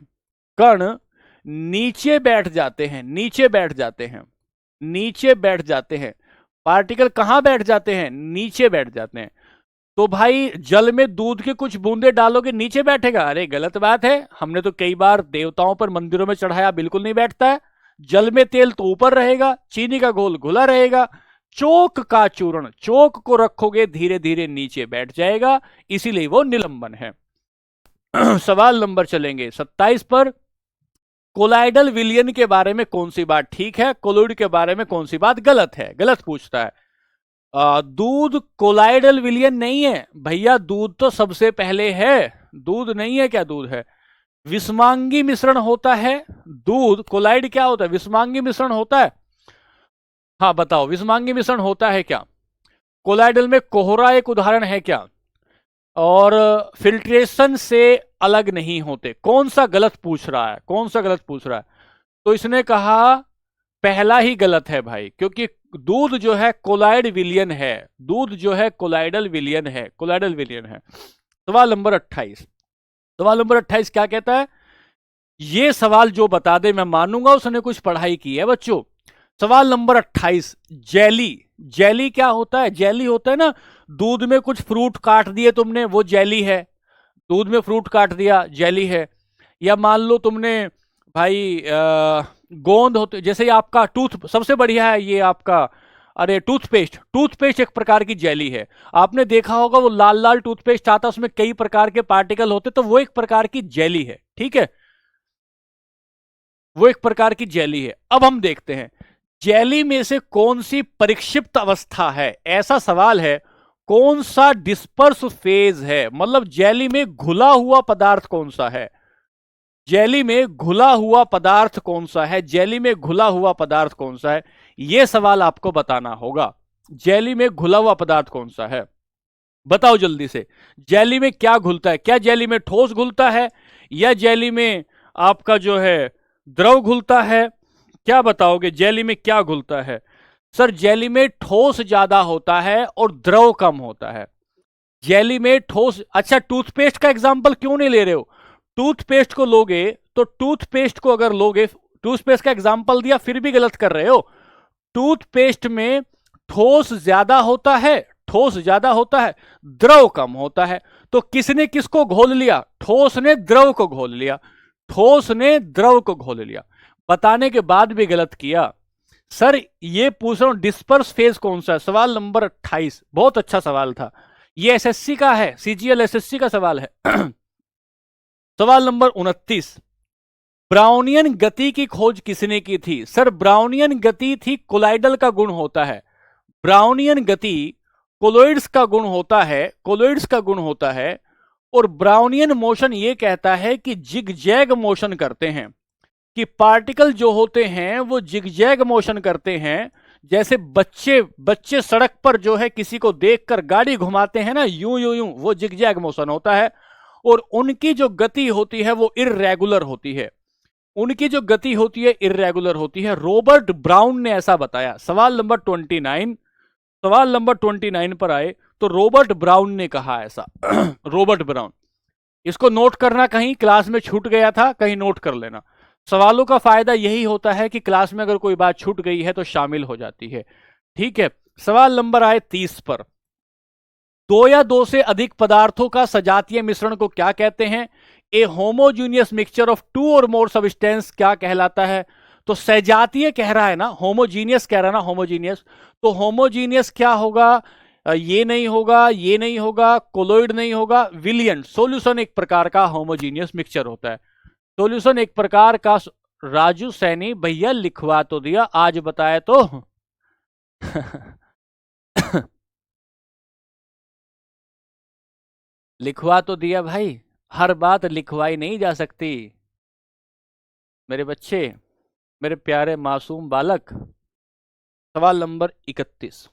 कण नीचे बैठ जाते हैं, नीचे बैठ जाते हैं, नीचे बैठ जाते हैं। पार्टिकल कहां बैठ जाते हैं? नीचे बैठ जाते हैं। तो भाई जल में दूध के कुछ बूंदे डालोगे नीचे बैठेगा? अरे गलत बात है, हमने तो कई बार देवताओं पर मंदिरों में चढ़ाया, बिल्कुल नहीं बैठता है। जल में तेल तो ऊपर रहेगा, चीनी का घोल घुला रहेगा। चोक का चूर्ण, चोक को रखोगे धीरे धीरे नीचे बैठ जाएगा, इसीलिए वो निलंबन है। सवाल नंबर चलेंगे 27 पर। कोलाइडल विलयन के बारे में कौन सी बात ठीक है, कोलोइड के बारे में कौन सी बात गलत है? गलत पूछता है। दूध कोलाइडल विलयन नहीं है भैया, दूध तो सबसे पहले है, दूध नहीं है क्या? दूध है। विषमांगी मिश्रण होता है दूध, कोलाइड क्या होता है? विषमांगी मिश्रण होता है। हाँ बताओ, विषमांगी मिश्रण होता है क्या? कोलाइडल में कोहरा एक उदाहरण है क्या? और फिल्ट्रेशन से अलग नहीं होते, कौन सा गलत पूछ रहा है, कौन सा गलत पूछ रहा है? तो इसने कहा पहला ही गलत है भाई, क्योंकि दूध जो है कोलाइड विलयन है, दूध जो है कोलाइडल विलयन है, कोलाइडल विलयन है। सवाल नंबर 28। सवाल नंबर 28 क्या कहता है? ये सवाल जो बता दे मैं मानूंगा उसने कुछ पढ़ाई की है बच्चों। सवाल नंबर 28। जेली, जेली क्या होता है? जेली होता है ना, दूध में कुछ फ्रूट काट दिए तुमने, वो जेली है। दूध में फ्रूट काट दिया, जेली है। या मान लो तुमने भाई गोंद होते, जैसे आपका टूथ सबसे बढ़िया है ये आपका, अरे टूथपेस्ट, टूथपेस्ट एक प्रकार की जेली है। आपने देखा होगा वो लाल लाल टूथपेस्ट आता, उसमें कई प्रकार के पार्टिकल होते, तो वो एक प्रकार की जेली है, ठीक है, वो एक प्रकार की जेली है। अब हम देखते हैं जेली में से कौन सी परिक्षिप्त अवस्था है, ऐसा सवाल है। कौन सा डिस्पर्स फेज है, मतलब जेली में घुला हुआ पदार्थ कौन सा है? जेली में घुला हुआ पदार्थ कौन सा है? जेली में घुला हुआ पदार्थ कौन सा है? यह सवाल आपको बताना होगा। जेली में घुला हुआ पदार्थ कौन सा है? बताओ जल्दी से। जेली में क्या घुलता है? क्या जेली में ठोस घुलता है या जेली में आपका जो है द्रव घुलता है? क्या बताओगे, जेली में क्या घुलता है? सर जेली में ठोस ज्यादा होता है और द्रव कम होता है। जेली में ठोस, अच्छा टूथपेस्ट का एग्जांपल क्यों नहीं ले रहे हो? टूथपेस्ट को लोगे तो टूथपेस्ट को अगर लोगे, टूथपेस्ट का एग्जांपल दिया फिर भी गलत कर रहे हो। टूथपेस्ट में ठोस ज्यादा होता है, ठोस ज्यादा होता है, द्रव कम होता है। तो किसने किसको घोल लिया? ठोस ने द्रव को घोल लिया, ठोस ने द्रव को घोल लिया। बताने के बाद भी गलत किया। सर ये पूछ रहा हूं डिस्पर्स फेज कौन सा है? सवाल नंबर 28 बहुत अच्छा सवाल था, ये एसएससी का है, सीजीएल एसएससी का सवाल है। सवाल नंबर 29। ब्राउनियन गति की खोज किसने की थी? सर ब्राउनियन गति थी, कोलाइडल का गुण होता है। ब्राउनियन गति कोलोइड्स का गुण होता है, कोलोइड्स का गुण होता है। और ब्राउनियन मोशन यह कहता है कि जिगजैग मोशन करते हैं, कि पार्टिकल जो होते हैं वो जिगजैग मोशन करते हैं। जैसे बच्चे सड़क पर जो है किसी को देखकर गाड़ी घुमाते हैं ना, यूं यूं यूं, वो जिगजैग मोशन होता है। और उनकी जो गति होती है वो इर्रेगुलर होती है। उनकी जो गति होती है इर्रेगुलर होती है। रॉबर्ट ब्राउन ने ऐसा बताया। सवाल नंबर 29, सवाल नंबर 29 पर आए तो रॉबर्ट ब्राउन ने कहा ऐसा। रॉबर्ट ब्राउन, इसको नोट करना, कहीं क्लास में छूट गया था कहीं नोट कर लेना। सवालों का फायदा यही होता है कि क्लास में अगर कोई बात छूट गई है तो शामिल हो जाती है। ठीक है, सवाल नंबर आए 30 पर। दो या दो से अधिक पदार्थों का सजातीय मिश्रण को क्या कहते हैं? ए होमोजीनियस मिक्सचर ऑफ टू और मोर सब्सटेंस क्या कहलाता है? तो सजातीय कह रहा है ना, होमोजीनियस कह रहा है ना, होमोजीनियस। तो होमोजीनियस क्या होगा? ये नहीं होगा, ये नहीं होगा, कोलोइड नहीं होगा, विलियन। सॉल्यूशन एक प्रकार का होमोजीनियस मिक्सचर होता है। सॉल्यूशन एक प्रकार का। राजू सैनी भैया लिखवा तो दिया, आज बताया तो। लिखवा तो दिया भाई, हर बात लिखवाई नहीं जा सकती मेरे बच्चे, मेरे प्यारे मासूम बालक। सवाल नंबर 31,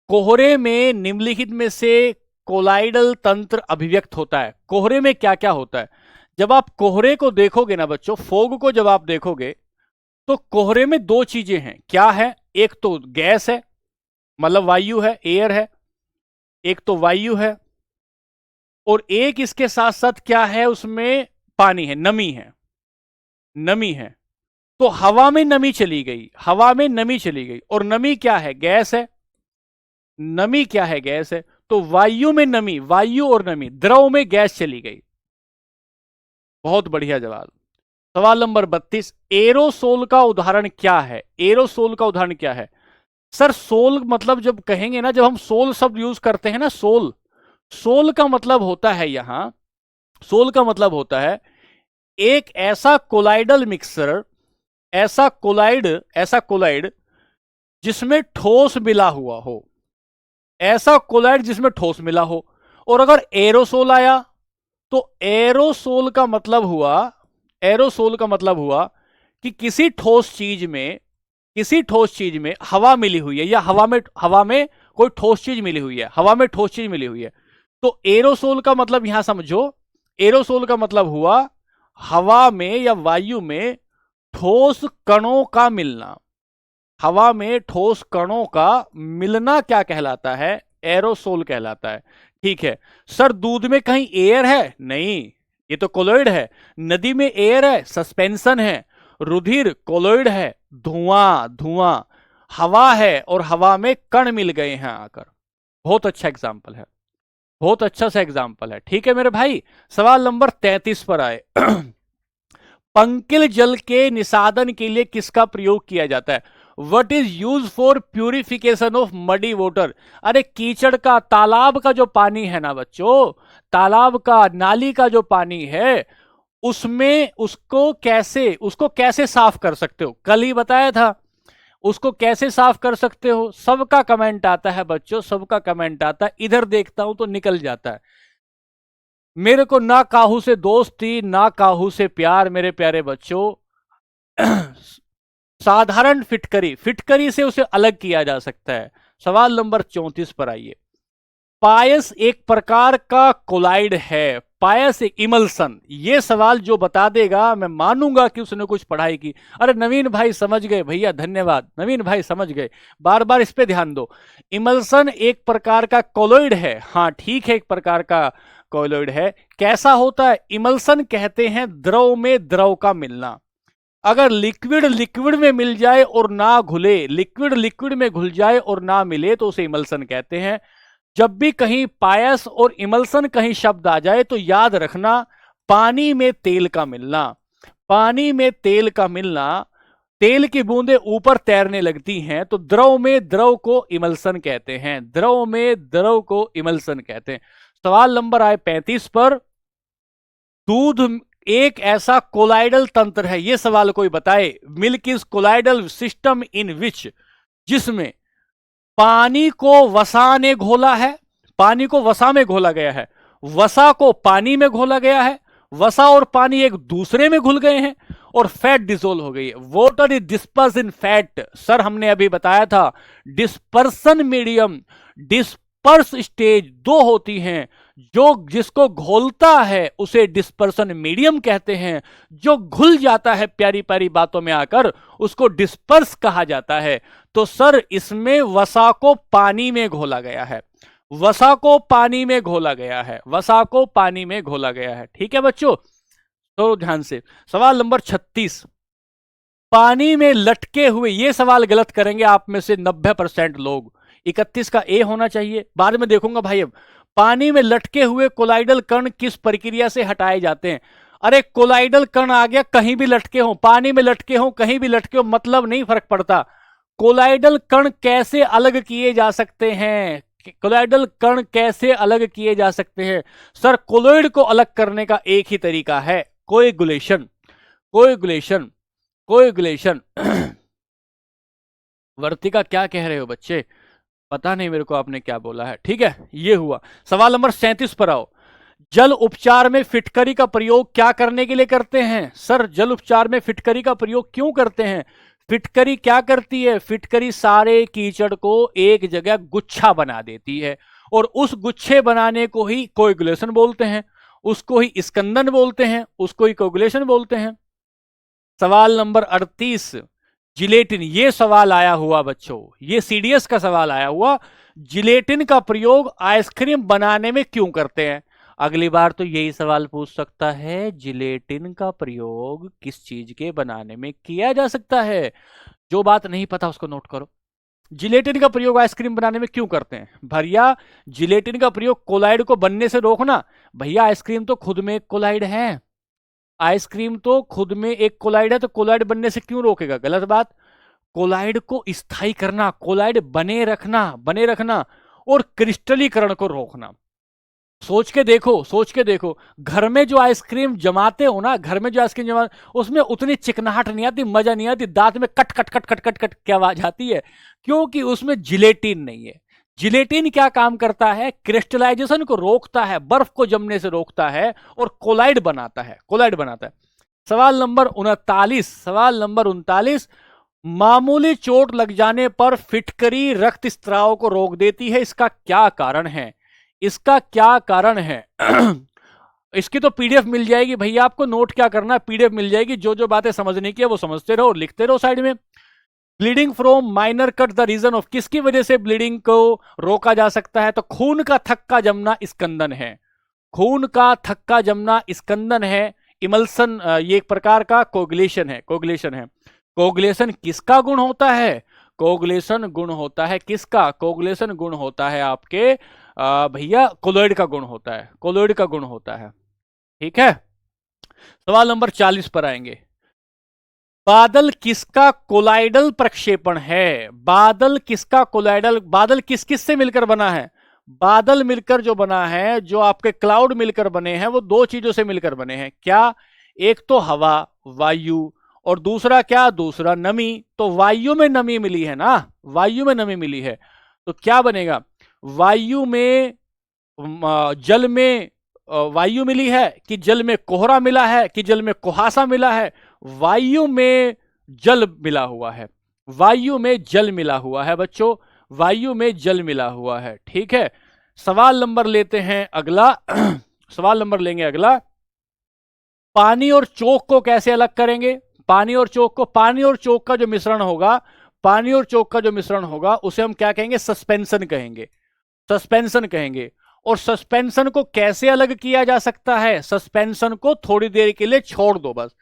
कोहरे में निम्नलिखित में से कोलाइडल तंत्र अभिव्यक्त होता है। कोहरे में क्या क्या होता है? जब आप कोहरे को देखोगे ना बच्चों, फोग को जब आप देखोगे तो कोहरे में दो चीजें हैं। क्या है? एक तो गैस है, मतलब वायु है, एयर है, एक तो वायु है, और एक इसके साथ साथ क्या है, उसमें पानी है, नमी है, नमी है। तो हवा में नमी चली गई, हवा में नमी चली गई, और नमी क्या है? गैस है। नमी क्या है? गैस है। तो वायु में नमी, वायु और नमी, द्रव में गैस चली गई। बहुत बढ़िया जवाब। सवाल नंबर 32, एरोसोल का उदाहरण क्या है? एरोसोल का उदाहरण क्या है? सर सोल मतलब जब कहेंगे ना, जब हम सोल शब्द यूज करते हैं ना, सोल, सोल का मतलब होता है यहां, सोल का मतलब होता है एक ऐसा कोलाइडल मिक्सर, ऐसा कोलाइड जिसमें ठोस मिला हुआ हो, ऐसा कोलाइड जिसमें ठोस मिला हो। और अगर एरोसोल आया तो एरोसोल का मतलब हुआ, एरोसोल का मतलब हुआ कि किसी ठोस चीज में, किसी ठोस चीज में हवा मिली हुई है, या हवा में कोई ठोस चीज मिली हुई है, हवा में ठोस चीज मिली हुई है। तो एरोसोल का मतलब यहां समझो, एरोसोल का मतलब हुआ हवा में या वायु में ठोस कणों का मिलना। हवा में ठोस कणों का मिलना क्या कहलाता है? एरोसोल कहलाता है। ठीक है। सर दूध में कहीं एयर है? नहीं, ये तो कोलोइड है। नदी में एयर है, सस्पेंशन है। रुधिर कोलोइड है, धुआं, धुआं। हवा है और हवा में कण मिल गए हैं आकर। बहुत अच्छा एग्जाम्पल है, बहुत अच्छा सा एग्जाम्पल है। ठीक है मेरे भाई, सवाल नंबर 33 पर आए। पंकिल जल के निषादन के लिए किसका प्रयोग किया जाता है? What is use for purification of muddy water? अरे कीचड़ का, तालाब का जो पानी है ना बच्चों, तालाब का, नाली का जो पानी है, उसमें उसको कैसे साफ कर सकते हो? कल ही बताया था। उसको कैसे साफ कर सकते हो? सबका कमेंट आता है बच्चों, सबका कमेंट आता है, इधर देखता हूं तो निकल जाता है। मेरे को ना काहू से दोस्ती, ना काहू से प्यार मेरे प्यारे बच्चों। साधारण फिटकरी, फिटकरी से उसे अलग किया जा सकता है। सवाल नंबर 34 पर आइए। पायस एक प्रकार का कोलाइड है, पायस एक इमल्सन। ये सवाल जो बता देगा मैं मानूंगा कि उसने कुछ पढ़ाई की। अरे नवीन भाई समझ गए भैया, धन्यवाद नवीन भाई, समझ गए। बार बार इस पे ध्यान दो। इमल्सन एक प्रकार का कोलोइड है, हाँ ठीक है, एक प्रकार का कोलोइड है। कैसा होता है? इमल्सन कहते हैं द्रव में द्रव का मिलना। अगर लिक्विड लिक्विड में मिल जाए और ना घुले, लिक्विड लिक्विड में घुल जाए और ना मिले तो उसे इमल्सन कहते हैं। जब भी कहीं पायस और इमल्सन कहीं शब्द आ जाए तो याद रखना, पानी में तेल का मिलना, पानी में तेल का मिलना, तेल की बूंदें ऊपर तैरने लगती हैं तो द्रव में द्रव को इमल्सन कहते हैं, द्रव में द्रव को इमल्सन कहते हैं। सवाल नंबर आए 35 पर। दूध एक ऐसा कोलाइडल तंत्र है, यह सवाल कोई बताए। Milk is colloidal system in which, जिसमें पानी को वसा ने घोला है, पानी को वसा में घोला गया है, वसा को पानी में घोला गया है, वसा और पानी एक दूसरे में घुल गए हैं और फैट डिसोल्व हो गई है। Water is disperse in fat. Sir हमने अभी बताया था डिस्पर्सन मीडियम, डिस्पर्स स्टेज दो होती हैं, जो जिसको घोलता है उसे डिस्पर्सन मीडियम कहते हैं, जो घुल जाता है प्यारी प्यारी बातों में आकर उसको डिस्पर्स कहा जाता है। तो सर इसमें वसा को पानी में घोला गया है, वसा को पानी में घोला गया है, वसा को पानी में घोला गया है। ठीक है बच्चों, तो ध्यान से सवाल नंबर 36, पानी में लटके हुए, ये सवाल गलत करेंगे आप में से 90% लोग। 31 का ए होना चाहिए, बाद में देखूंगा भाई। अब पानी में लटके हुए कोलाइडल कण किस प्रक्रिया से हटाए जाते हैं? अरे कोलाइडल कण आ गया, कहीं भी लटके हो, पानी में लटके हो, कहीं भी लटके हो, मतलब नहीं फर्क पड़ता। कोलाइडल कण कैसे अलग किए जा सकते हैं? कोलाइडल कण कैसे अलग किए जा सकते हैं? सर कोलोइड को अलग करने का एक ही तरीका है, कोएगुलेशन। Coagulation, coagulation. वर्तिका क्या कह रहे हो बच्चे? पता नहीं मेरे को आपने क्या बोला है। ठीक है, ये हुआ। सवाल नंबर 37 पर आओ। जल उपचार में फिटकरी का प्रयोग क्या करने के लिए करते हैं? सर जल उपचार में फिटकरी का प्रयोग क्यों करते हैं? फिटकरी क्या करती है? फिटकरी सारे कीचड़ को एक जगह गुच्छा बना देती है, और उस गुच्छे बनाने को ही कोएगुलेशन बोलते हैं, उसको ही स्कंदन बोलते हैं, उसको ही कोएगुलेशन बोलते हैं। सवाल नंबर 38, जिलेटिन। ये सवाल आया हुआ बच्चों, ये सीडीएस का सवाल आया हुआ। जिलेटिन का प्रयोग आइसक्रीम बनाने में क्यों करते हैं? अगली बार तो यही सवाल पूछ सकता है, जिलेटिन का प्रयोग किस चीज के बनाने में किया जा सकता है? जो बात नहीं पता उसको नोट करो। जिलेटिन का प्रयोग आइसक्रीम बनाने में क्यों करते हैं? भैया जिलेटिन का प्रयोग कोलाइड को बनने से रोकना। भैया आइसक्रीम तो खुद में एक कोलाइड है, आइसक्रीम तो खुद में एक कोलाइड है, तो कोलाइड बनने से क्यों रोकेगा? गलत बात। कोलाइड को स्थायी करना, कोलाइड बने रखना, बने रखना, और क्रिस्टलीकरण को रोकना। सोच के देखो, सोच के देखो, घर में जो आइसक्रीम जमाते हो ना, घर में जो आइसक्रीम जमा, उसमें उतनी चिकनाहट नहीं आती, मजा नहीं आती, दांत में cut cut cut cut cut cut की आवाज आती है, क्योंकि उसमें जिलेटिन नहीं है। जिलेटिन क्या काम करता है? क्रिस्टलाइजेशन को रोकता है, बर्फ को जमने से रोकता है, और कोलाइड बनाता है, कोलाइड बनाता है। सवाल नंबर 39, सवाल नंबर 39, मामूली चोट लग जाने पर फिटकरी रक्त स्त्राव को रोक देती है, इसका क्या कारण है? इसका क्या कारण है? इसकी तो पीडीएफ मिल जाएगी भैया, आपको नोट क्या करना है, पीडीएफ मिल जाएगी, जो जो बातें समझने की है वो समझते रहो, लिखते रहो साइड में। Bleeding from minor cut, the reason of, किसकी वजह से ब्लीडिंग को रोका जा सकता है? तो खून का थक्का जमना स्कंदन है, खून का थक्का जमना स्कंदन है। इमल्सन ये एक प्रकार का कोगुलेशन है, कोगुलेशन है। कोगुलेशन किसका गुण होता है? कोगुलेशन गुण होता है किसका? कोगुलेशन गुण होता है आपके भैया कोलोइड का गुण होता है, कोलोइड का गुण होता है। ठीक है, सवाल नंबर 40 पर आएंगे। बादल किसका कोलाइडल प्रक्षेपण है? बादल किसका कोलाइडल, बादल किस किस से मिलकर बना है? बादल मिलकर जो बना है, जो आपके क्लाउड मिलकर बने हैं, वो दो चीजों से मिलकर बने हैं। क्या? एक तो हवा, वायु, और दूसरा क्या? दूसरा नमी। तो वायु में नमी मिली है ना, वायु में नमी मिली है, तो क्या बनेगा? वायु में जल में वायु मिली है, कि जल में कोहरा मिला है, कि जल में कुहासा मिला है? वायु में जल मिला हुआ है, वायु में जल मिला हुआ है बच्चों, वायु में जल मिला हुआ है। ठीक है, सवाल नंबर लेते हैं अगला। सवाल नंबर लेंगे अगला। पानी और चोक को कैसे अलग करेंगे? पानी और चोक को, पानी और चोक का जो मिश्रण होगा, पानी और चोक का जो मिश्रण होगा उसे हम क्या कहेंगे? सस्पेंशन कहेंगे, सस्पेंशन कहेंगे। और सस्पेंशन को कैसे अलग किया जा सकता है? सस्पेंशन को थोड़ी देर के लिए छोड़ दो बस।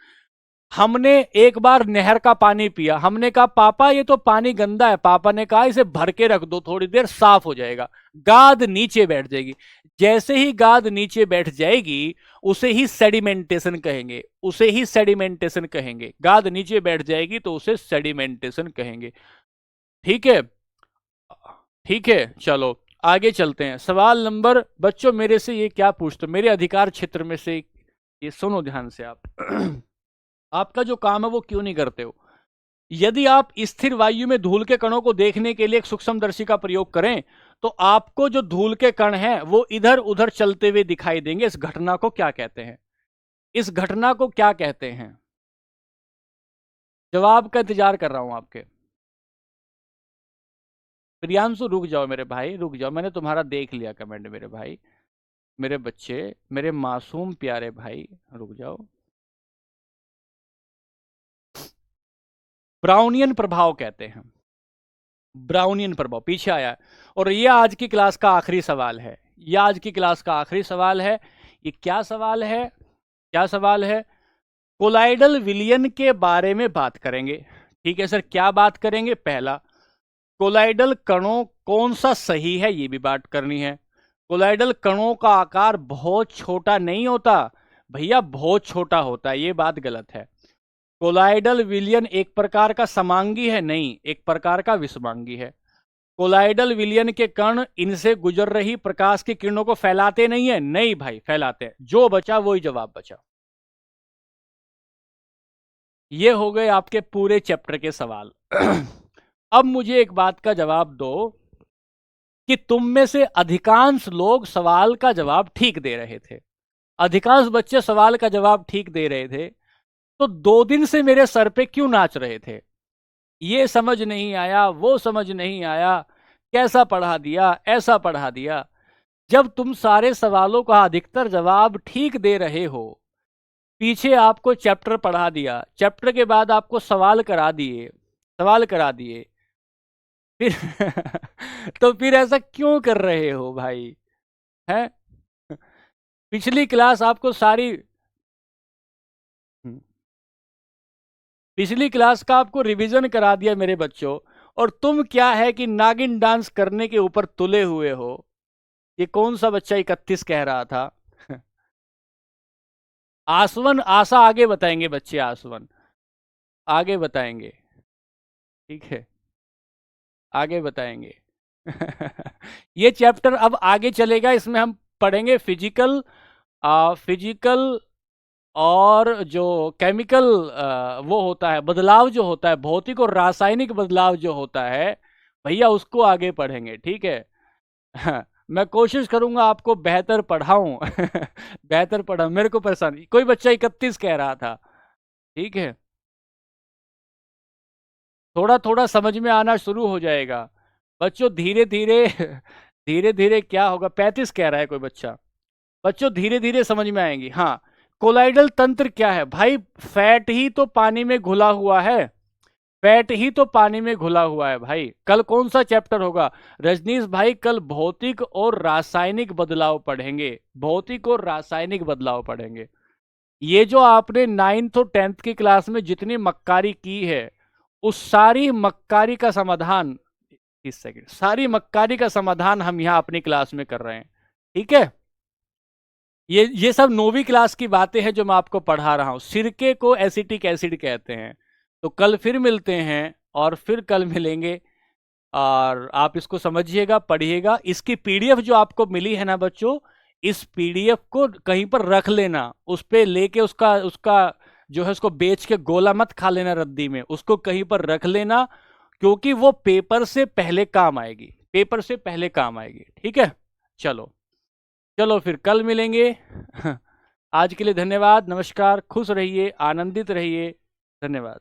हमने एक बार नहर का पानी पिया, हमने कहा पापा ये तो पानी गंदा है, पापा ने कहा इसे भर के रख दो, थोड़ी देर साफ हो जाएगा, गाद नीचे बैठ जाएगी। जैसे ही गाद नीचे बैठ जाएगी उसे ही सेडिमेंटेशन कहेंगे, उसे ही सेडिमेंटेशन कहेंगे। गाद नीचे बैठ जाएगी तो उसे सेडिमेंटेशन कहेंगे। ठीक है, ठीक है, चलो आगे चलते हैं। सवाल नंबर, बच्चों मेरे से ये क्या पूछते, मेरे अधिकार क्षेत्र में से ये सुनो ध्यान से आप। आपका जो काम है वो क्यों नहीं करते हो? यदि आप स्थिर वायु में धूल के कणों को देखने के लिए एक सूक्ष्मदर्शी का प्रयोग करें, तो आपको जो धूल के कण हैं वो इधर उधर चलते हुए दिखाई देंगे। इस घटना को क्या कहते हैं? इस घटना को क्या कहते हैं? जवाब का इंतजार कर रहा हूं आपके। प्रियांशु रुक जाओ मेरे भाई, रुक जाओ, मैंने तुम्हारा देख लिया कमेंट मेरे भाई। मेरे बच्चे, मेरे मासूम प्यारे भाई, रुक जाओ। ब्राउनियन प्रभाव कहते हैं, ब्राउनियन प्रभाव पीछे आया है। और ये आज की क्लास का आखिरी सवाल है, ये आज की क्लास का आखिरी सवाल है। ये क्या सवाल है, क्या सवाल है? कोलाइडल विलयन के बारे में बात करेंगे। ठीक है सर, क्या बात करेंगे? पहला, कोलाइडल कणों कौन सा सही है, ये भी बात करनी है। कोलाइडल कणों का आकार बहुत छोटा नहीं होता भैया, बहुत छोटा होता है, ये बात गलत है। कोलाइडल विलयन एक प्रकार का समांगी है, नहीं, एक प्रकार का विषमांगी है। कोलाइडल विलयन के कण इनसे गुजर रही प्रकाश की किरणों को फैलाते नहीं है, नहीं भाई फैलाते हैं। जो बचा वही जवाब बचा। ये हो गए आपके पूरे चैप्टर के सवाल। अब मुझे एक बात का जवाब दो कि तुम में से अधिकांश लोग सवाल का जवाब ठीक दे रहे थे, अधिकांश बच्चे सवाल का जवाब ठीक दे रहे थे, तो 2 दिन से मेरे सर पे क्यों नाच रहे थे? ये समझ नहीं आया, वो समझ नहीं आया, कैसा पढ़ा दिया, ऐसा पढ़ा दिया। जब तुम सारे सवालों का अधिकतर जवाब ठीक दे रहे हो, पीछे आपको चैप्टर पढ़ा दिया, चैप्टर के बाद आपको सवाल करा दिए, सवाल करा दिए, फिर तो फिर ऐसा क्यों कर रहे हो भाई? हैं? पिछली क्लास आपको सारी, पिछली क्लास का आपको रिवीजन करा दिया मेरे बच्चों, और तुम क्या है कि नागिन डांस करने के ऊपर तुले हुए हो। ये कौन सा बच्चा 31 कह रहा था? आसवन, आशा आगे बताएंगे बच्चे, आसवन आगे बताएंगे, ठीक है, आगे बताएंगे। ये चैप्टर अब आगे चलेगा, इसमें हम पढ़ेंगे फिजिकल, फिजिकल और जो केमिकल वो होता है बदलाव, जो होता है भौतिक और रासायनिक बदलाव जो होता है भैया, उसको आगे पढ़ेंगे, ठीक है। मैं कोशिश करूंगा आपको बेहतर पढ़ाऊं। बेहतर पढ़ाऊं, मेरे को परेशानी, कोई बच्चा 31 कह रहा था, ठीक है, थोड़ा थोड़ा समझ में आना शुरू हो जाएगा बच्चों, धीरे धीरे। धीरे धीरे क्या होगा, 35 कह रहा है कोई बच्चा, बच्चों धीरे धीरे समझ में आएंगी। हाँ, कोलाइडल तंत्र क्या है भाई? फैट ही तो पानी में घुला हुआ है, फैट ही तो पानी में घुला हुआ है भाई। कल कौन सा चैप्टर होगा रजनीश भाई? कल भौतिक और रासायनिक बदलाव पढ़ेंगे, भौतिक और रासायनिक बदलाव पढ़ेंगे। ये जो आपने 9th और 10th की क्लास में जितनी मक्कारी की है, उस सारी मक्कारी का समाधान, 30 सेकंड, सारी मक्कारी का समाधान हम यहाँ अपनी क्लास में कर रहे हैं, ठीक है। ये सब 9वीं क्लास की बातें हैं जो मैं आपको पढ़ा रहा हूं। सिरके को एसिटिक एसिड कहते हैं। तो कल फिर मिलते हैं, और फिर कल मिलेंगे, और आप इसको समझिएगा, पढ़िएगा। इसकी पीडीएफ जो आपको मिली है ना बच्चों, इस पीडीएफ को कहीं पर रख लेना, उस पे लेके उसका उसका जो है उसको बेच के गोला मत खा लेना रद्दी में, उसको कहीं पर रख लेना, क्योंकि वो पेपर से पहले काम आएगी, पेपर से पहले काम आएगी, ठीक है। चलो, चलो फिर कल मिलेंगे। आज के लिए धन्यवाद, नमस्कार, खुश रहिए, आनंदित रहिए, धन्यवाद।